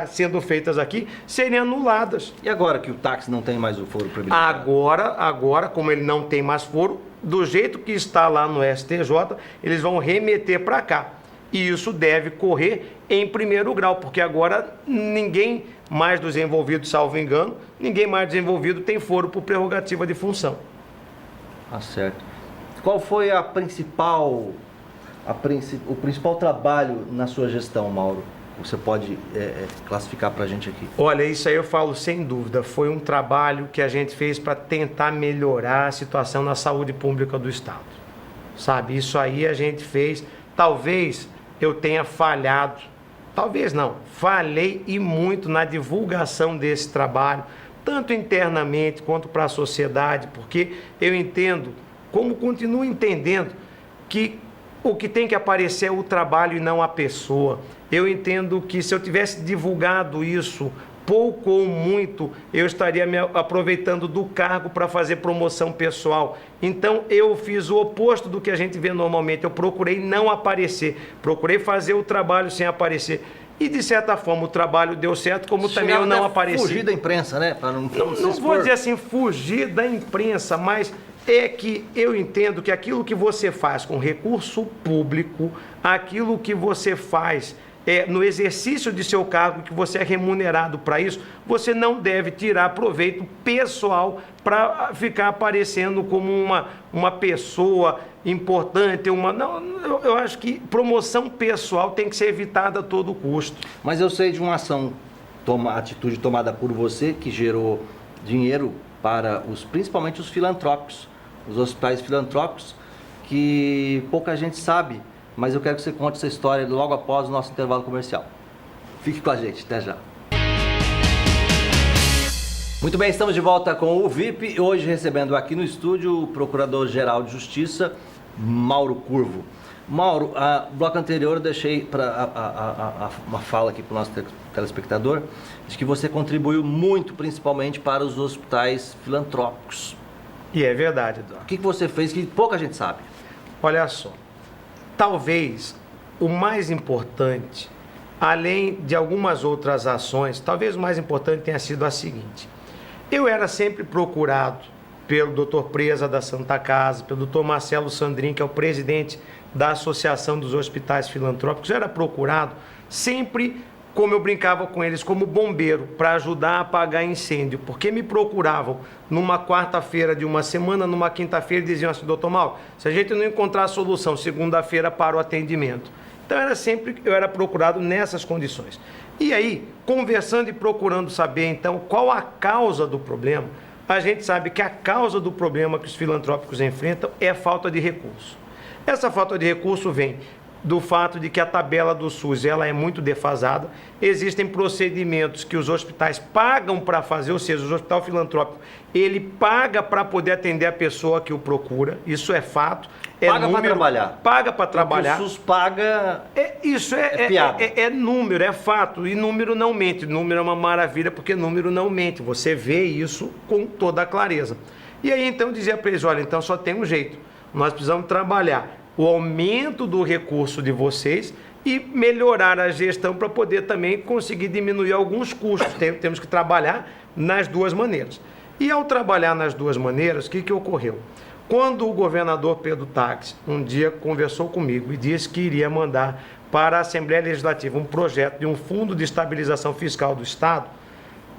sendo feitas aqui serem anuladas. E agora que o táxi não tem mais o foro proibido? Agora, como ele não tem mais foro, do jeito que está lá no STJ, eles vão remeter para cá. E isso deve correr em primeiro grau, porque agora ninguém mais dos envolvidos, salvo engano, ninguém mais dos envolvidos tem foro por prerrogativa de função. Ah, certo. Qual foi o principal trabalho na sua gestão, Mauro? Você pode classificar para a gente aqui? Olha, isso aí eu falo sem dúvida. Foi um trabalho que a gente fez para tentar melhorar a situação na saúde pública do Estado. Sabe, isso aí a gente fez. Talvez eu tenha falhado, talvez não, falhei e muito na divulgação desse trabalho, tanto internamente quanto para a sociedade, porque eu entendo, como continuo entendendo, que o que tem que aparecer é o trabalho e não a pessoa. Eu entendo que se eu tivesse divulgado isso pouco ou muito, eu estaria me aproveitando do cargo para fazer promoção pessoal. Então, eu fiz o oposto do que a gente vê normalmente. Eu procurei não aparecer, procurei fazer o trabalho sem aparecer. E, de certa forma, o trabalho deu certo, como também eu não apareci. Fugir da imprensa, né? Para não vou dizer assim, fugir da imprensa, mas é que eu entendo que aquilo que você faz com recurso público, aquilo que você faz no exercício de seu cargo, que você é remunerado para isso, você não deve tirar proveito pessoal para ficar aparecendo como uma pessoa importante. Não, eu acho que promoção pessoal tem que ser evitada a todo custo. Mas eu sei de uma atitude tomada por você que gerou dinheiro para principalmente os filantrópicos, os hospitais filantrópicos, que pouca gente sabe. Mas eu quero que você conte essa história logo após o nosso intervalo comercial. Fique com a gente, até já. Muito bem, estamos de volta com o VIP. Hoje recebendo aqui no estúdio o Procurador-Geral de Justiça, Mauro Curvo. Mauro, no bloco anterior eu deixei uma fala aqui para o nosso telespectador, de que você contribuiu muito, principalmente para os hospitais filantrópicos. E é verdade, Eduardo. O que você fez que pouca gente sabe? Olha só, talvez o mais importante, além de algumas outras ações, talvez o mais importante tenha sido a seguinte: eu era sempre procurado pelo Dr. Presa da Santa Casa, pelo Dr. Marcelo Sandrin, que é o presidente da Associação dos Hospitais Filantrópicos, eu era procurado sempre, como eu brincava com eles, como bombeiro, para ajudar a apagar incêndio, porque me procuravam numa quarta-feira de uma semana, numa quinta-feira, e diziam assim: doutor Mauro, se a gente não encontrar a solução, segunda-feira para o atendimento. Então eu era procurado nessas condições. E aí, conversando e procurando saber então qual a causa do problema, a gente sabe que a causa do problema que os filantrópicos enfrentam é a falta de recurso. Essa falta de recurso vem do fato de que a tabela do SUS ela é muito defasada, existem procedimentos que os hospitais pagam para fazer, ou seja, o hospital filantrópico, ele paga para poder atender a pessoa que o procura, isso é fato. Paga para trabalhar. Paga para trabalhar. O SUS paga... Isso piada. É número, é fato, e número não mente, número é uma maravilha porque número não mente, você vê isso com toda a clareza. E aí então eu dizia para eles: olha, então só tem um jeito, nós precisamos trabalhar o aumento do recurso de vocês e melhorar a gestão para poder também conseguir diminuir alguns custos. Temos que trabalhar nas duas maneiras. E ao trabalhar nas duas maneiras, o que ocorreu? Quando o governador Pedro Táxi um dia conversou comigo e disse que iria mandar para a Assembleia Legislativa um projeto de um fundo de estabilização fiscal do Estado,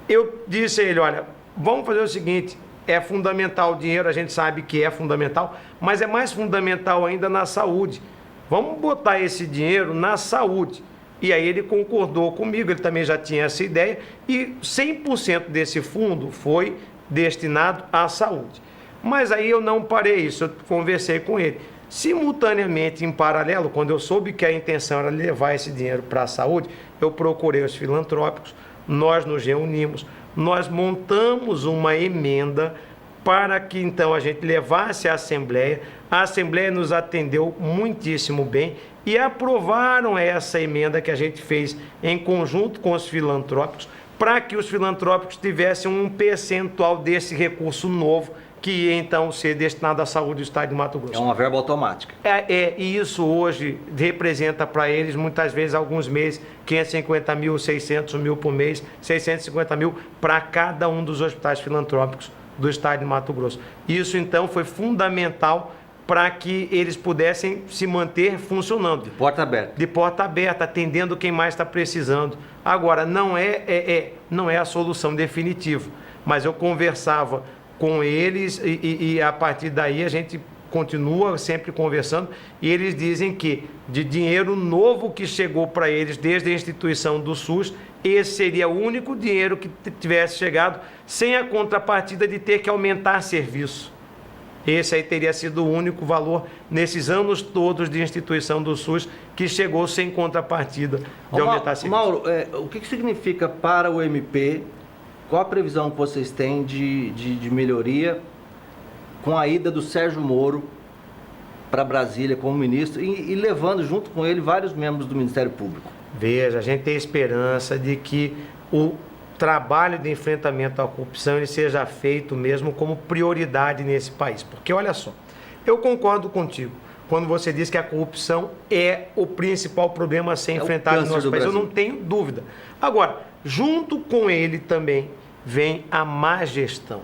eu disse a ele: olha, vamos fazer o seguinte, é fundamental o dinheiro, a gente sabe que é fundamental, mas é mais fundamental ainda na saúde. Vamos botar esse dinheiro na saúde. E aí ele concordou comigo, ele também já tinha essa ideia, e 100% desse fundo foi destinado à saúde. Mas aí eu não parei isso, eu conversei com ele. Simultaneamente, em paralelo, quando eu soube que a intenção era levar esse dinheiro para a saúde, eu procurei os filantrópicos, nós nos reunimos, nós montamos uma emenda para que então a gente levasse à Assembleia. A Assembleia nos atendeu muitíssimo bem e aprovaram essa emenda que a gente fez em conjunto com os filantrópicos, para que os filantrópicos tivessem um percentual desse recurso novo que ia então ser destinado à saúde do Estado de Mato Grosso. É uma verba automática. E isso hoje representa para eles, muitas vezes, alguns meses, 550 mil, 600 mil por mês, 650 mil para cada um dos hospitais filantrópicos do Estado de Mato Grosso. Isso, então, foi fundamental para que eles pudessem se manter funcionando. De porta aberta. De porta aberta, atendendo quem mais está precisando. Agora, não é a solução definitiva, mas eu conversava com eles e a partir daí a gente continua sempre conversando e eles dizem que de dinheiro novo que chegou para eles desde a instituição do SUS, esse seria o único dinheiro que tivesse chegado sem a contrapartida de ter que aumentar serviço. Esse aí teria sido o único valor nesses anos todos de instituição do SUS que chegou sem contrapartida de aumentar serviço. Mauro, o que significa para o MP? Qual a previsão que vocês têm de melhoria com a ida do Sérgio Moro para Brasília como ministro e levando junto com ele vários membros do Ministério Público? Veja, a gente tem esperança de que o trabalho de enfrentamento à corrupção ele seja feito mesmo como prioridade nesse país. Porque olha só, eu concordo contigo quando você diz que a corrupção é o principal problema a ser enfrentado no nosso país. Eu não tenho dúvida. Agora, junto com ele também vem a má gestão.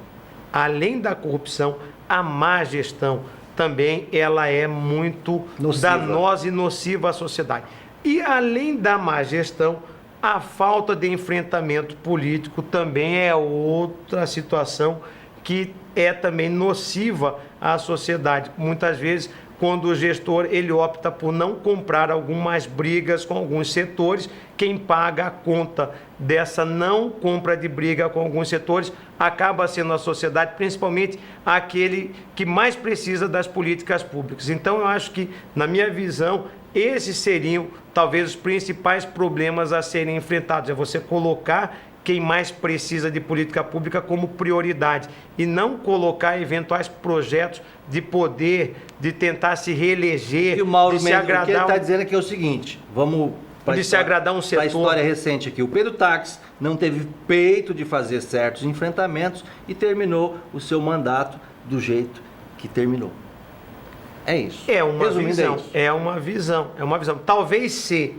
Além da corrupção, a má gestão também ela é muito danosa e nociva à sociedade. E além da má gestão, a falta de enfrentamento político também é outra situação que é também nociva à sociedade. Muitas vezes, quando o gestor ele opta por não comprar algumas brigas com alguns setores, quem paga a conta dessa não compra de briga com alguns setores acaba sendo a sociedade, principalmente aquele que mais precisa das políticas públicas. Então, eu acho que, na minha visão, esses seriam talvez os principais problemas a serem enfrentados. É você colocar quem mais precisa de política pública como prioridade e não colocar eventuais projetos de poder, de tentar se reeleger, E o Mauro de se Mendes, o que ele agradar, está dizendo aqui é o seguinte, vamos de se agradar um setor. a história recente aqui. O Pedro Táxi não teve peito de fazer certos enfrentamentos e terminou o seu mandato do jeito que terminou. É isso. É uma Resumindo, visão, é isso. é uma visão. Talvez se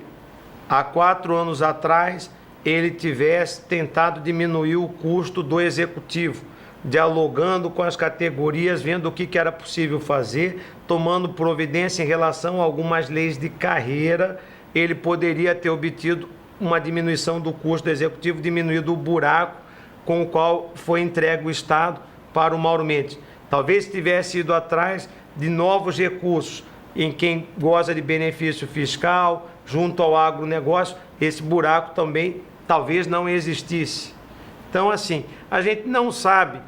há 4 anos atrás ele tivesse tentado diminuir o custo do executivo, dialogando com as categorias, vendo o que era possível fazer, tomando providência em relação a algumas leis de carreira, ele poderia ter obtido uma diminuição do custo do executivo, diminuído o buraco com o qual foi entregue o Estado para o Mauro Mendes. Talvez tivesse ido atrás de novos recursos em quem goza de benefício fiscal, junto ao agronegócio, esse buraco também talvez não existisse. Então, assim, a gente não sabe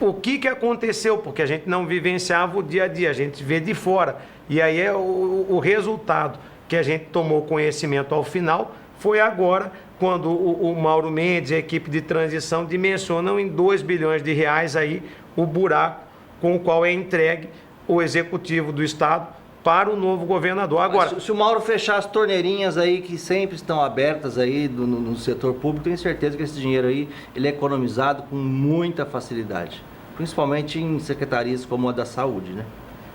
o que aconteceu, porque a gente não vivenciava o dia a dia, a gente vê de fora. E aí é o resultado que a gente tomou conhecimento ao final, foi agora, quando o Mauro Mendes e a equipe de transição dimensionam em 2 bilhões de reais aí o buraco com o qual é entregue o executivo do Estado para o novo governador. Agora, Se o Mauro fechar as torneirinhas aí que sempre estão abertas aí no setor público, tenho certeza que esse dinheiro aí ele é economizado com muita facilidade, principalmente em secretarias como a da saúde, né?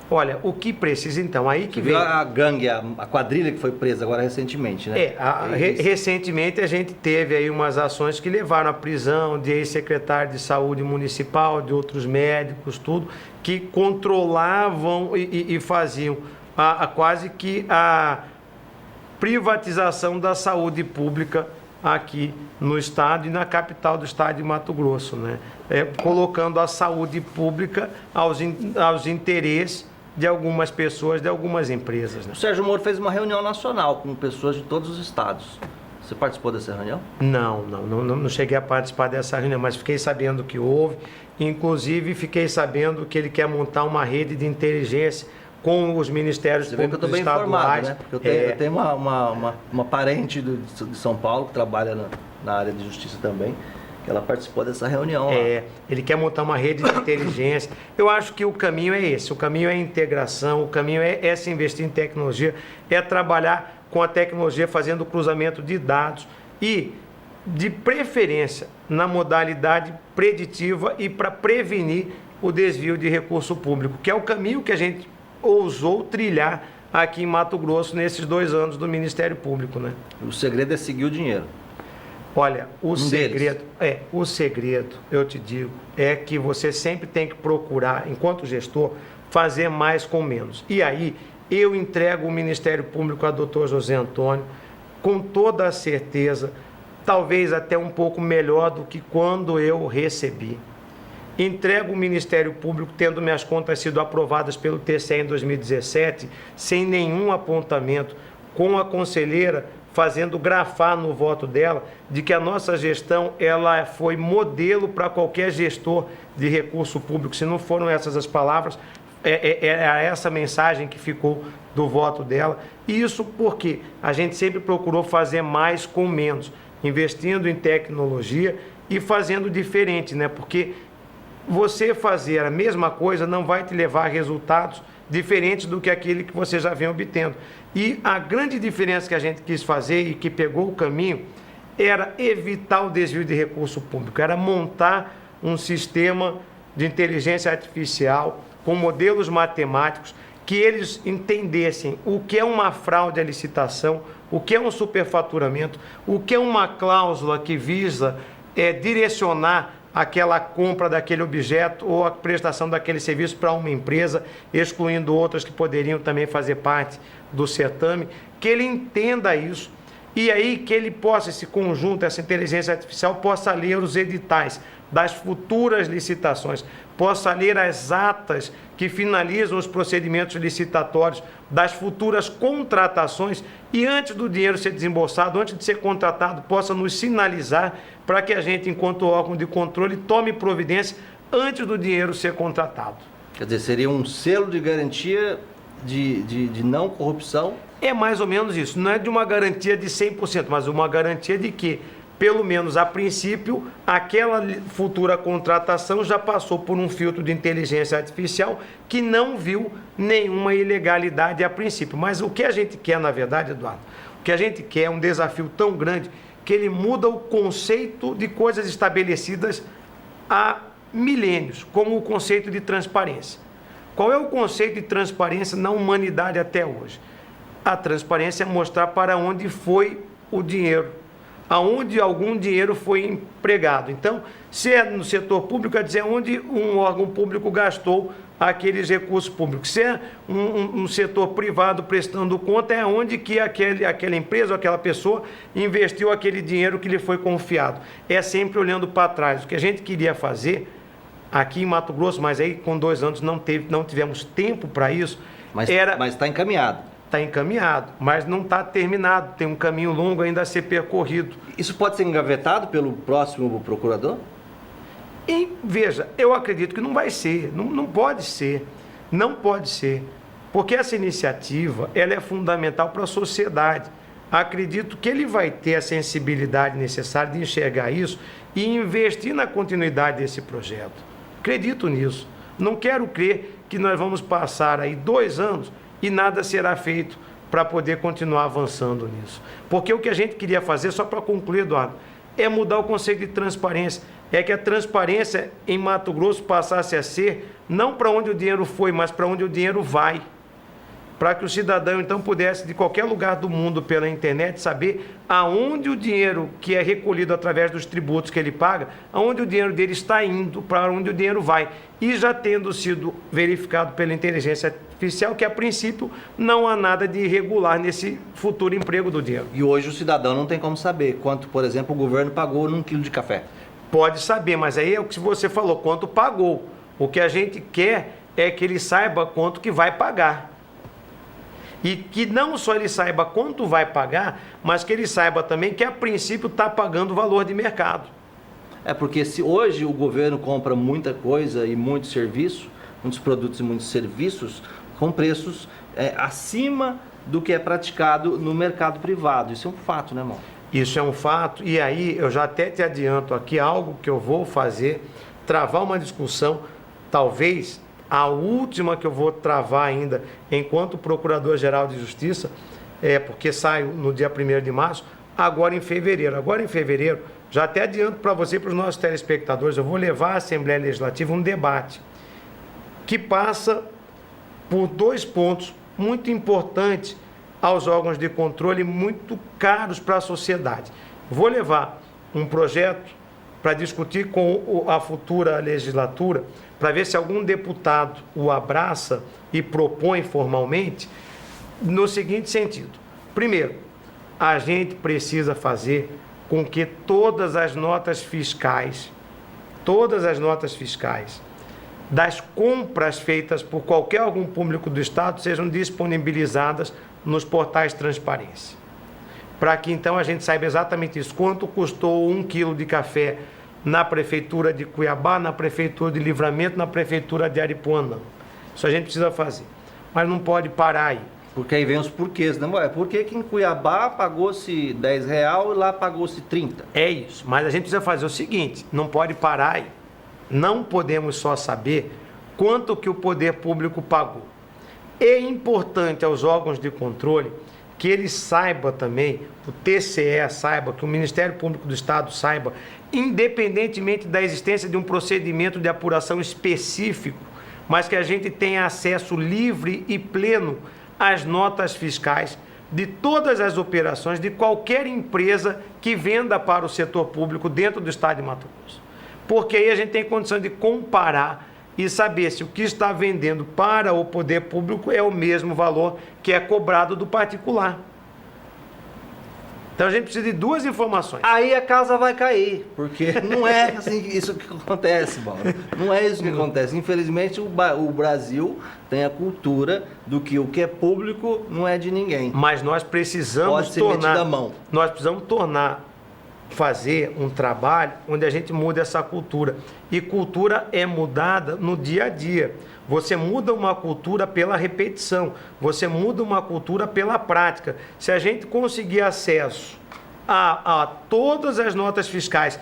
olha, o que precisa então, aí que Você viu vem... a gangue, a quadrilha que foi presa agora recentemente, né? Recentemente a gente teve aí umas ações que levaram à prisão de ex-secretário de saúde municipal, de outros médicos, tudo, que controlavam e faziam quase que a privatização da saúde pública aqui no estado e na capital do estado de Mato Grosso, né? Colocando a saúde pública aos interesses de algumas pessoas, de algumas empresas, né? O Sérgio Moro fez uma reunião nacional com pessoas de todos os estados. Você participou dessa reunião? Não cheguei a participar dessa reunião, mas fiquei sabendo que houve. Inclusive, fiquei sabendo que ele quer montar uma rede de inteligência com os ministérios públicos estaduais. Você vê que eu estou bem informado, né? Porque eu tenho uma parente de São Paulo que trabalha na área de justiça também, que ela participou dessa reunião lá. Ele quer montar uma rede de inteligência. Eu acho que o caminho é esse, o caminho é a integração, o caminho é se investir em tecnologia, é trabalhar com a tecnologia fazendo o cruzamento de dados e, de preferência, na modalidade preditiva e para prevenir o desvio de recurso público, que é o caminho que a gente ousou trilhar aqui em Mato Grosso nesses 2 anos do Ministério Público, né? O segredo é seguir o dinheiro. Olha, o segredo, eu te digo, é que você sempre tem que procurar, enquanto gestor, fazer mais com menos. E aí, eu entrego o Ministério Público a Dr. José Antônio com toda a certeza, talvez até um pouco melhor do que quando eu recebi. Entrego o Ministério Público tendo minhas contas sido aprovadas pelo TCE em 2017, sem nenhum apontamento, com a conselheira fazendo grafar no voto dela de que a nossa gestão ela foi modelo para qualquer gestor de recurso público. Se não foram essas as palavras, é essa mensagem que ficou do voto dela. E isso porque a gente sempre procurou fazer mais com menos, investindo em tecnologia e fazendo diferente, né? Porque você fazer a mesma coisa não vai te levar a resultados diferentes do que aquele que você já vem obtendo. E a grande diferença que a gente quis fazer e que pegou o caminho era evitar o desvio de recurso público, era montar um sistema de inteligência artificial com modelos matemáticos que eles entendessem o que é uma fraude à licitação, o que é um superfaturamento, o que é uma cláusula que visa direcionar aquela compra daquele objeto ou a prestação daquele serviço para uma empresa, excluindo outras que poderiam também fazer parte do certame, que ele entenda isso e aí que ele possa, esse conjunto, essa inteligência artificial, possa ler os editais das futuras licitações, possa ler as atas que finalizam os procedimentos licitatórios das futuras contratações e antes do dinheiro ser desembolsado, antes de ser contratado, possa nos sinalizar para que a gente, enquanto órgão de controle, tome providência antes do dinheiro ser contratado. Quer dizer, seria um selo de garantia de não corrupção? É mais ou menos isso. Não é de uma garantia de 100%, mas uma garantia de que pelo menos a princípio, aquela futura contratação já passou por um filtro de inteligência artificial que não viu nenhuma ilegalidade a princípio. Mas o que a gente quer, na verdade, Eduardo, o que a gente quer é um desafio tão grande que ele muda o conceito de coisas estabelecidas há milênios, como o conceito de transparência. Qual é o conceito de transparência na humanidade até hoje? A transparência é mostrar para onde foi o dinheiro, aonde algum dinheiro foi empregado. Então, se é no setor público, é dizer onde um órgão público gastou aqueles recursos públicos. Se é um setor privado prestando conta, é onde que aquela empresa ou aquela pessoa investiu aquele dinheiro que lhe foi confiado. É sempre olhando para trás. O que a gente queria fazer aqui em Mato Grosso, mas aí com 2 anos não tivemos tempo para isso. Mas está encaminhado. Está encaminhado, mas não está terminado. Tem um caminho longo ainda a ser percorrido. Isso pode ser engavetado pelo próximo procurador? E, veja, eu acredito que não vai ser, não pode ser, não pode ser, porque essa iniciativa ela é fundamental para a sociedade. Acredito que ele vai ter a sensibilidade necessária de enxergar isso e investir na continuidade desse projeto. Acredito nisso. Não quero crer que nós vamos passar aí 2 anos e nada será feito para poder continuar avançando nisso. Porque o que a gente queria fazer, só para concluir, Eduardo, é mudar o conceito de transparência. É que a transparência em Mato Grosso passasse a ser não para onde o dinheiro foi, mas para onde o dinheiro vai. Para que o cidadão, então, pudesse, de qualquer lugar do mundo, pela internet, saber aonde o dinheiro que é recolhido através dos tributos que ele paga, aonde o dinheiro dele está indo, para onde o dinheiro vai. E já tendo sido verificado pela inteligência artificial que, a princípio, não há nada de irregular nesse futuro emprego do dinheiro. E hoje o cidadão não tem como saber quanto, por exemplo, o governo pagou num quilo de café. Pode saber, mas aí é o que você falou, quanto pagou. O que a gente quer é que ele saiba quanto que vai pagar. E que não só ele saiba quanto vai pagar, mas que ele saiba também que, a princípio, está pagando o valor de mercado. É porque se hoje o governo compra muita coisa e muito serviço, muitos produtos e muitos serviços, com preços acima do que é praticado no mercado privado. Isso é um fato, né, irmão? Isso é um fato, e aí eu já até te adianto aqui algo que eu vou fazer, travar uma discussão, talvez a última que eu vou travar ainda enquanto Procurador-Geral de Justiça, porque saio no dia 1º de março, agora em fevereiro. Agora em fevereiro, já até adianto para você e para os nossos telespectadores, eu vou levar à Assembleia Legislativa um debate que passa por 2 pontos muito importantes aos órgãos de controle, muito caros para a sociedade. Vou levar um projeto para discutir com a futura legislatura, para ver se algum deputado o abraça e propõe formalmente, no seguinte sentido. Primeiro, a gente precisa fazer com que todas as notas fiscais das compras feitas por qualquer órgão público do Estado sejam disponibilizadas nos portais de transparência. Para que então a gente saiba exatamente isso, quanto custou 1 quilo de café na Prefeitura de Cuiabá, na Prefeitura de Livramento, na Prefeitura de Aripuanã. Isso a gente precisa fazer, mas não pode parar aí. Porque aí vem os porquês, né? Por que em Cuiabá pagou-se R$10 e lá pagou-se 30? É isso, mas a gente precisa fazer o seguinte, não pode parar aí. Não podemos só saber quanto que o poder público pagou. É importante aos órgãos de controle que ele saiba também, o TCE saiba, que o Ministério Público do Estado saiba, independentemente da existência de um procedimento de apuração específico, mas que a gente tenha acesso livre e pleno às notas fiscais de todas as operações de qualquer empresa que venda para o setor público dentro do Estado de Mato Grosso. Porque aí a gente tem condição de comparar e saber se o que está vendendo para o poder público é o mesmo valor que é cobrado do particular. Então a gente precisa de 2 informações. Aí a casa vai cair, porque não é assim isso que acontece, Mauro. Não é isso que acontece. Infelizmente o Brasil tem a cultura do que o que é público não é de ninguém. Mas nós precisamos fazer um trabalho onde a gente muda essa cultura. E cultura é mudada no dia a dia. Você muda uma cultura pela repetição, você muda uma cultura pela prática. Se a gente conseguir acesso a todas as notas fiscais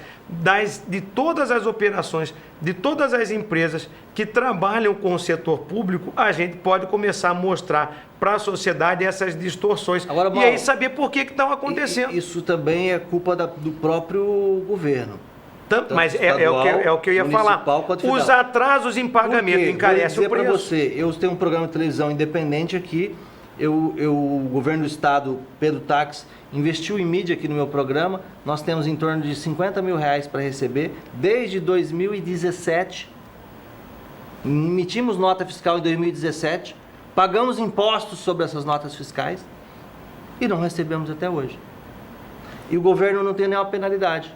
de todas as operações, de todas as empresas que trabalham com o setor público, a gente pode começar a mostrar para a sociedade essas distorções. Agora, e aí saber por que estão acontecendo. Isso também é culpa do próprio governo. Mas é o que eu ia falar. Os atrasos em pagamento encarecem o preço. Vou dizer para você, eu tenho um programa de televisão independente aqui, o governo do estado, Pedro Táxi, investiu em mídia aqui no meu programa, nós temos em torno de R$50 mil para receber, desde 2017, emitimos nota fiscal em 2017, pagamos impostos sobre essas notas fiscais e não recebemos até hoje. E o governo não tem nenhuma penalidade.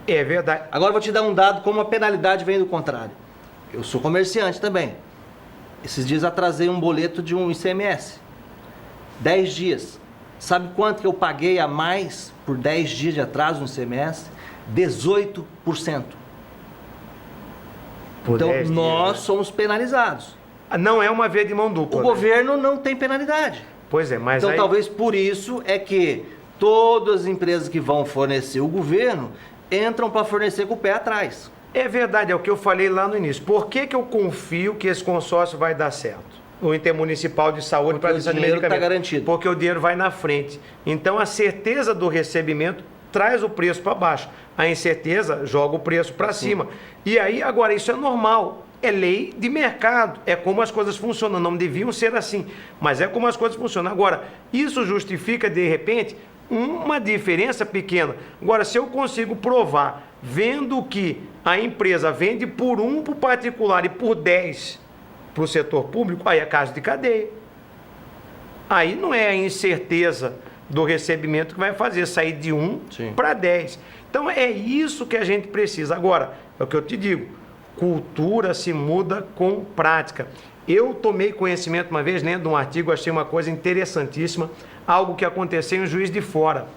É verdade. Agora eu vou te dar um dado como a penalidade vem do contrário. Eu sou comerciante também. Esses dias atrasei um boleto de um ICMS. 10 dias. Sabe quanto que eu paguei a mais por 10 dias de atraso no ICMS? 18%. Então nós somos penalizados. Não é uma via de mão dupla. O governo não tem penalidade. Pois é, mas então talvez por isso é que todas as empresas que vão fornecer o governo entram para fornecer com o pé atrás. É verdade, é o que eu falei lá no início. Por que eu confio que esse consórcio vai dar certo? O Intermunicipal de Saúde para o dinheiro está garantido. Porque o dinheiro vai na frente. Então a certeza do recebimento traz o preço para baixo. A incerteza joga o preço para cima. E aí, agora, isso é normal. É lei de mercado. É como as coisas funcionam. Não deviam ser assim. Mas é como as coisas funcionam. Agora, isso justifica, de repente, uma diferença pequena. Agora, se eu consigo provar, vendo que a empresa vende por 1 para o particular e por 10 para o setor público, aí é caso de cadeia. Aí não é a incerteza do recebimento que vai fazer sair de 1 para 10. Então é isso que a gente precisa. Agora, é o que eu te digo, cultura se muda com prática. Eu tomei conhecimento uma vez, lendo um artigo, achei uma coisa interessantíssima, algo que aconteceu em Juiz de Fora.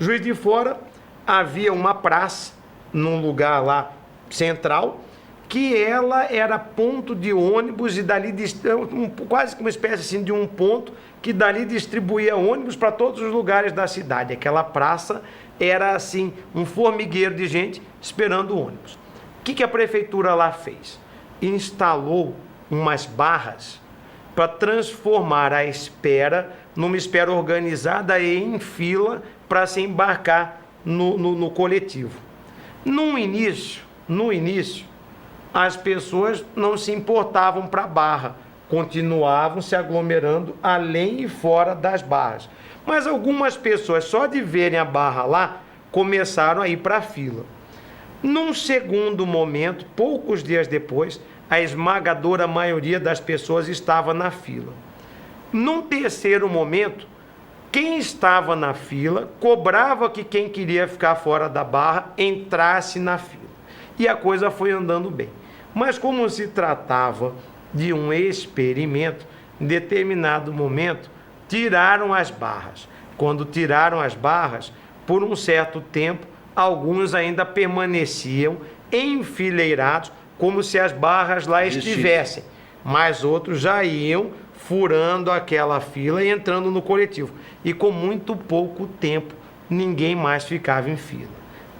Juiz de Fora, havia uma praça, num lugar lá central, que ela era ponto de ônibus e dali, quase que uma espécie assim, de um ponto, que dali distribuía ônibus para todos os lugares da cidade. Aquela praça era assim, um formigueiro de gente esperando o ônibus. O que a prefeitura lá fez? Instalou umas barras para transformar a espera numa espera organizada e em fila para se embarcar no coletivo. No início, as pessoas não se importavam para a barra, continuavam se aglomerando além e fora das barras. Mas algumas pessoas, só de verem a barra lá, começaram a ir para a fila. Num segundo momento, poucos dias depois, a esmagadora maioria das pessoas estava na fila. Num terceiro momento, quem estava na fila cobrava que quem queria ficar fora da barra entrasse na fila. E a coisa foi andando bem. Mas como se tratava de um experimento, em determinado momento, tiraram as barras. Quando tiraram as barras, por um certo tempo, alguns ainda permaneciam enfileirados, como se as barras lá estivessem. Mas outros já iam furando aquela fila e entrando no coletivo. E com muito pouco tempo, ninguém mais ficava em fila.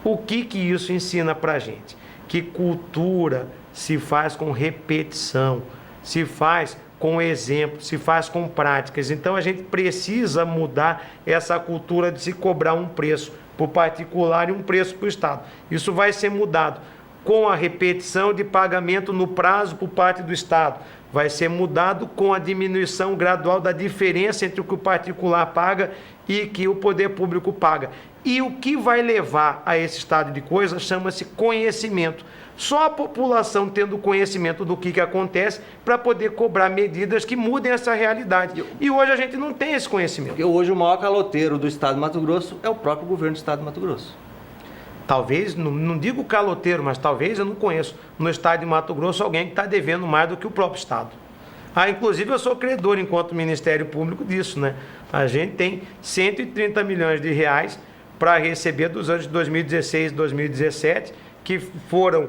O que isso ensina para a gente? Que cultura se faz com repetição, se faz com exemplo, se faz com práticas. Então a gente precisa mudar essa cultura de se cobrar um preço para o particular e um preço para o Estado. Isso vai ser mudado com a repetição de pagamento no prazo por parte do Estado. Vai ser mudado com a diminuição gradual da diferença entre o que o particular paga e que o poder público paga. E o que vai levar a esse estado de coisa chama-se conhecimento. Só a população tendo conhecimento do que acontece para poder cobrar medidas que mudem essa realidade. E hoje a gente não tem esse conhecimento. Porque hoje o maior caloteiro do estado de Mato Grosso é o próprio governo do estado de Mato Grosso. Talvez, não digo caloteiro, mas talvez eu não conheço no estado de Mato Grosso alguém que está devendo mais do que o próprio estado. Inclusive eu sou credor enquanto Ministério Público disso, né? A gente tem 130 milhões de reais para receber dos anos de 2016 e 2017, que foram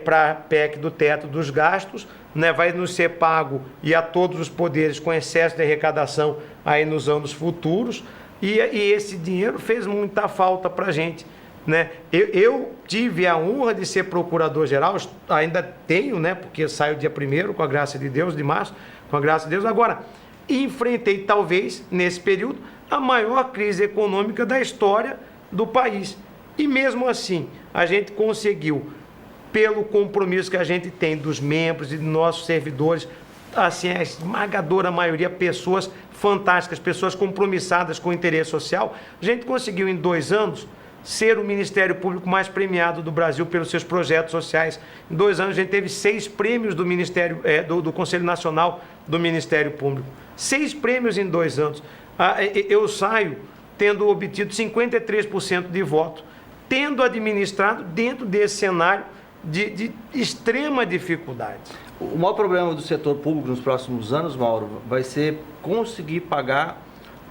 para a PEC do teto dos gastos, né? Vai nos ser pago e a todos os poderes com excesso de arrecadação aí nos anos futuros. E esse dinheiro fez muita falta para a gente, né? Eu tive a honra de ser procurador-geral, ainda tenho, né? Porque saio dia 1º, com a graça de Deus, de março, com a graça de Deus. Agora, enfrentei talvez, nesse período, a maior crise econômica da história do país. E mesmo assim, a gente conseguiu, pelo compromisso que a gente tem dos membros e dos nossos servidores, assim, a esmagadora maioria, pessoas fantásticas, pessoas compromissadas com o interesse social, a gente conseguiu em 2 anos ser o Ministério Público mais premiado do Brasil pelos seus projetos sociais. Em 2 anos a gente teve 6 prêmios do Ministério, do Conselho Nacional do Ministério Público. 6 prêmios em 2 anos. Eu saio tendo obtido 53% de voto, tendo administrado dentro desse cenário de extrema dificuldade. O maior problema do setor público nos próximos anos, Mauro, vai ser conseguir pagar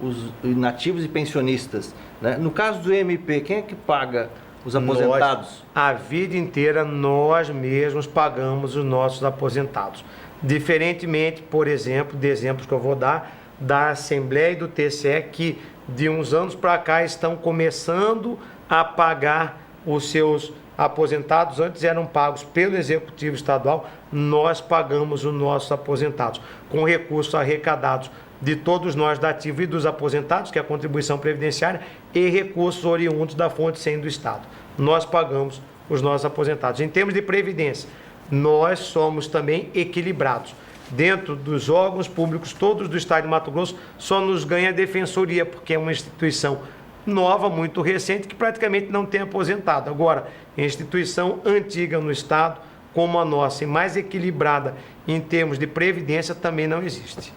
os inativos e pensionistas, né? No caso do MP, quem é que paga os aposentados? A vida inteira nós mesmos pagamos os nossos aposentados. Diferentemente, por exemplo, de exemplos que eu vou dar, da Assembleia e do TCE, que de uns anos para cá estão começando a pagar os seus aposentados. Antes eram pagos pelo Executivo Estadual, nós pagamos os nossos aposentados, com recursos arrecadados de todos nós da ativa e dos aposentados, que é a contribuição previdenciária, e recursos oriundos da fonte 100 do Estado. Nós pagamos os nossos aposentados. Em termos de previdência, nós somos também equilibrados. Dentro dos órgãos públicos, todos do Estado de Mato Grosso, só nos ganha a Defensoria, porque é uma instituição nova, muito recente, que praticamente não tem aposentado. Agora, instituição antiga no Estado, como a nossa, e mais equilibrada em termos de previdência, também não existe.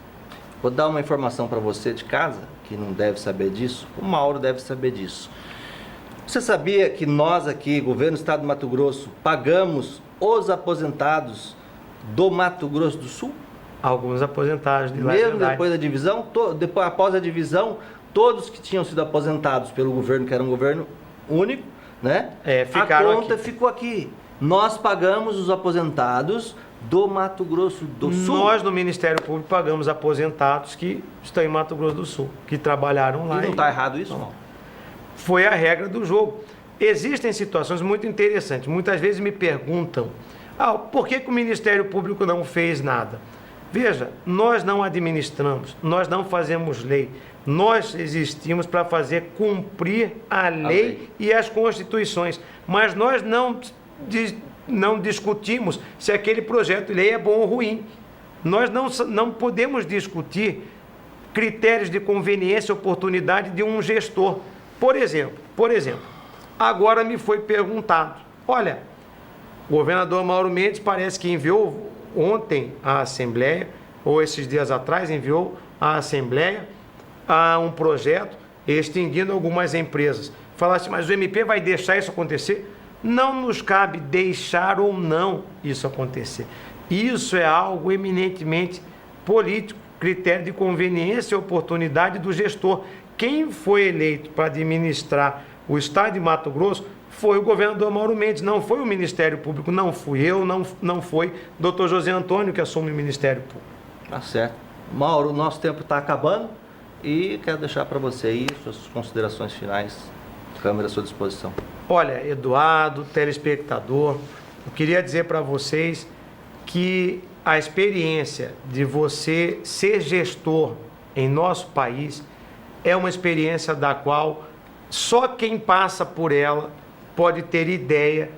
Vou dar uma informação para você de casa, que não deve saber disso, o Mauro deve saber disso. Você sabia que nós aqui, governo do Estado de Mato Grosso, pagamos os aposentados do Mato Grosso do Sul? Alguns aposentados de lá. Mesmo depois da divisão, após a divisão, todos que tinham sido aposentados pelo governo, que era um governo único, né? Ficaram a conta aqui. Ficou aqui. Nós pagamos os aposentados do Mato Grosso do Sul. Nós, no Ministério Público, pagamos aposentados que estão em Mato Grosso do Sul, que trabalharam lá. E não está errado isso, não? Foi a regra do jogo. Existem situações muito interessantes. Muitas vezes me perguntam, por que o Ministério Público não fez nada? Veja, nós não administramos, nós não fazemos lei. Nós existimos para fazer cumprir a lei e as constituições. Mas nós não discutimos se aquele projeto de lei é bom ou ruim. Nós não podemos discutir critérios de conveniência e oportunidade de um gestor. Por exemplo, agora me foi perguntado, olha, o governador Mauro Mendes parece que enviou ontem à Assembleia, ou esses dias atrás enviou à Assembleia um projeto extinguindo algumas empresas. Falasse, mas o MP vai deixar isso acontecer? Não nos cabe deixar ou não isso acontecer. Isso é algo eminentemente político, critério de conveniência e oportunidade do gestor. Quem foi eleito para administrar o Estado de Mato Grosso foi o governador Mauro Mendes, não foi o Ministério Público, não fui eu, não foi o Dr. José Antônio que assume o Ministério Público. Tá certo. Mauro, o nosso tempo está acabando e quero deixar para você aí suas considerações finais. Câmera à sua disposição. Olha, Eduardo, telespectador, eu queria dizer para vocês que a experiência de você ser gestor em nosso país é uma experiência da qual só quem passa por ela pode ter ideia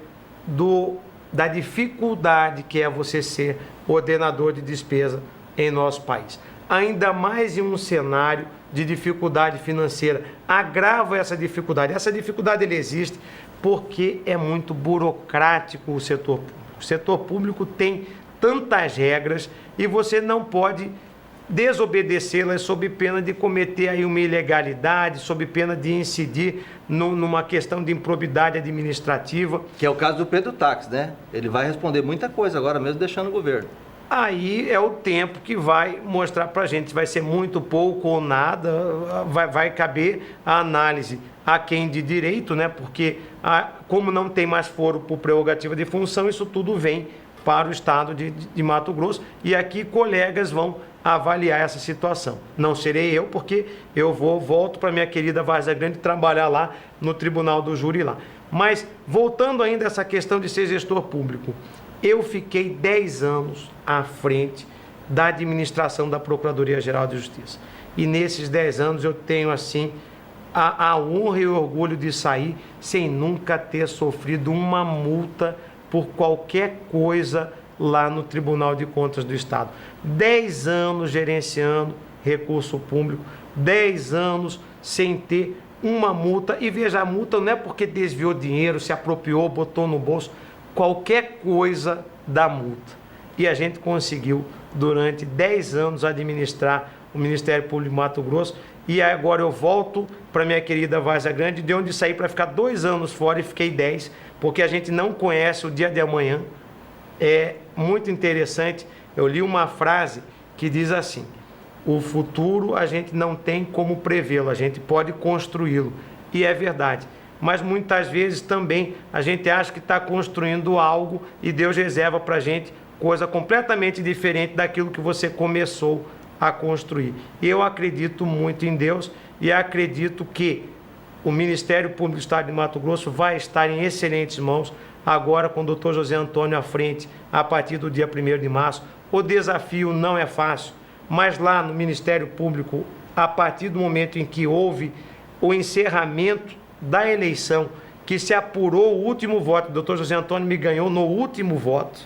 da dificuldade que é você ser ordenador de despesa em nosso país. Ainda mais em um cenário de dificuldade financeira. Agrava essa dificuldade. Essa dificuldade ela existe porque é muito burocrático o setor público. O setor público tem tantas regras e você não pode desobedecê-las sob pena de cometer aí uma ilegalidade, sob pena de incidir numa questão de improbidade administrativa. Que é o caso do Pedro Táxi, né? Ele vai responder muita coisa agora mesmo deixando o governo. Aí é o tempo que vai mostrar para a gente se vai ser muito pouco ou nada, vai caber a análise a quem de direito, né? Porque como não tem mais foro por prerrogativa de função, isso tudo vem para o Estado de Mato Grosso e aqui colegas vão avaliar essa situação. Não serei eu, porque eu volto para minha querida Várzea Grande trabalhar lá no Tribunal do Júri lá. Mas, voltando ainda a essa questão de ser gestor público, eu fiquei 10 anos à frente da administração da Procuradoria-Geral de Justiça. E nesses 10 anos eu tenho, assim, a honra e o orgulho de sair sem nunca ter sofrido uma multa por qualquer coisa lá no Tribunal de Contas do Estado. 10 anos gerenciando recurso público, 10 anos sem ter uma multa. E veja, a multa não é porque desviou dinheiro, se apropriou, botou no bolso, qualquer coisa da multa. E a gente conseguiu, durante 10 anos, administrar o Ministério Público de Mato Grosso. E agora eu volto para minha querida Várzea Grande, de onde saí para ficar 2 anos fora e fiquei 10, porque a gente não conhece o dia de amanhã. É muito interessante, eu li uma frase que diz assim: o futuro a gente não tem como prevê-lo, a gente pode construí-lo. E é verdade, mas muitas vezes também a gente acha que está construindo algo e Deus reserva para a gente coisa completamente diferente daquilo que você começou a construir. Eu acredito muito em Deus e acredito que o Ministério Público do Estado de Mato Grosso vai estar em excelentes mãos agora com o doutor José Antônio à frente, a partir do dia 1º de março. O desafio não é fácil, mas lá no Ministério Público, a partir do momento em que houve o encerramento da eleição, que se apurou o último voto, o doutor José Antônio me ganhou no último voto,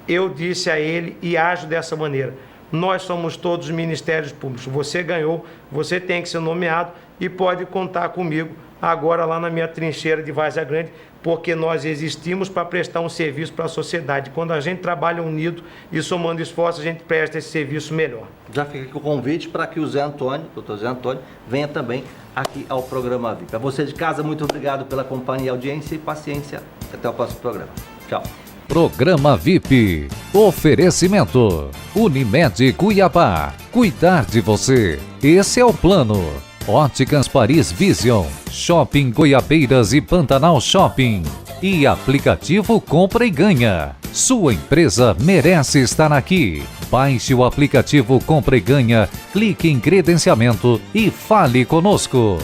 eu disse a ele e ajo dessa maneira: nós somos todos ministérios públicos, você ganhou, você tem que ser nomeado e pode contar comigo agora lá na minha trincheira de Várzea Grande, porque nós existimos para prestar um serviço para a sociedade. Quando a gente trabalha unido e somando esforços, a gente presta esse serviço melhor. Já fica aqui o convite para que o doutor Zé Antônio, venha também aqui ao programa VIP. A você de casa, muito obrigado pela companhia, audiência e paciência. Até o próximo programa. Tchau. Programa VIP. Oferecimento. Unimed Cuiabá. Cuidar de você. Esse é o plano. Óticas Paris Vision. Shopping Goiabeiras e Pantanal Shopping. E aplicativo Compra e Ganha. Sua empresa merece estar aqui. Baixe o aplicativo Compra e Ganha, clique em credenciamento e fale conosco.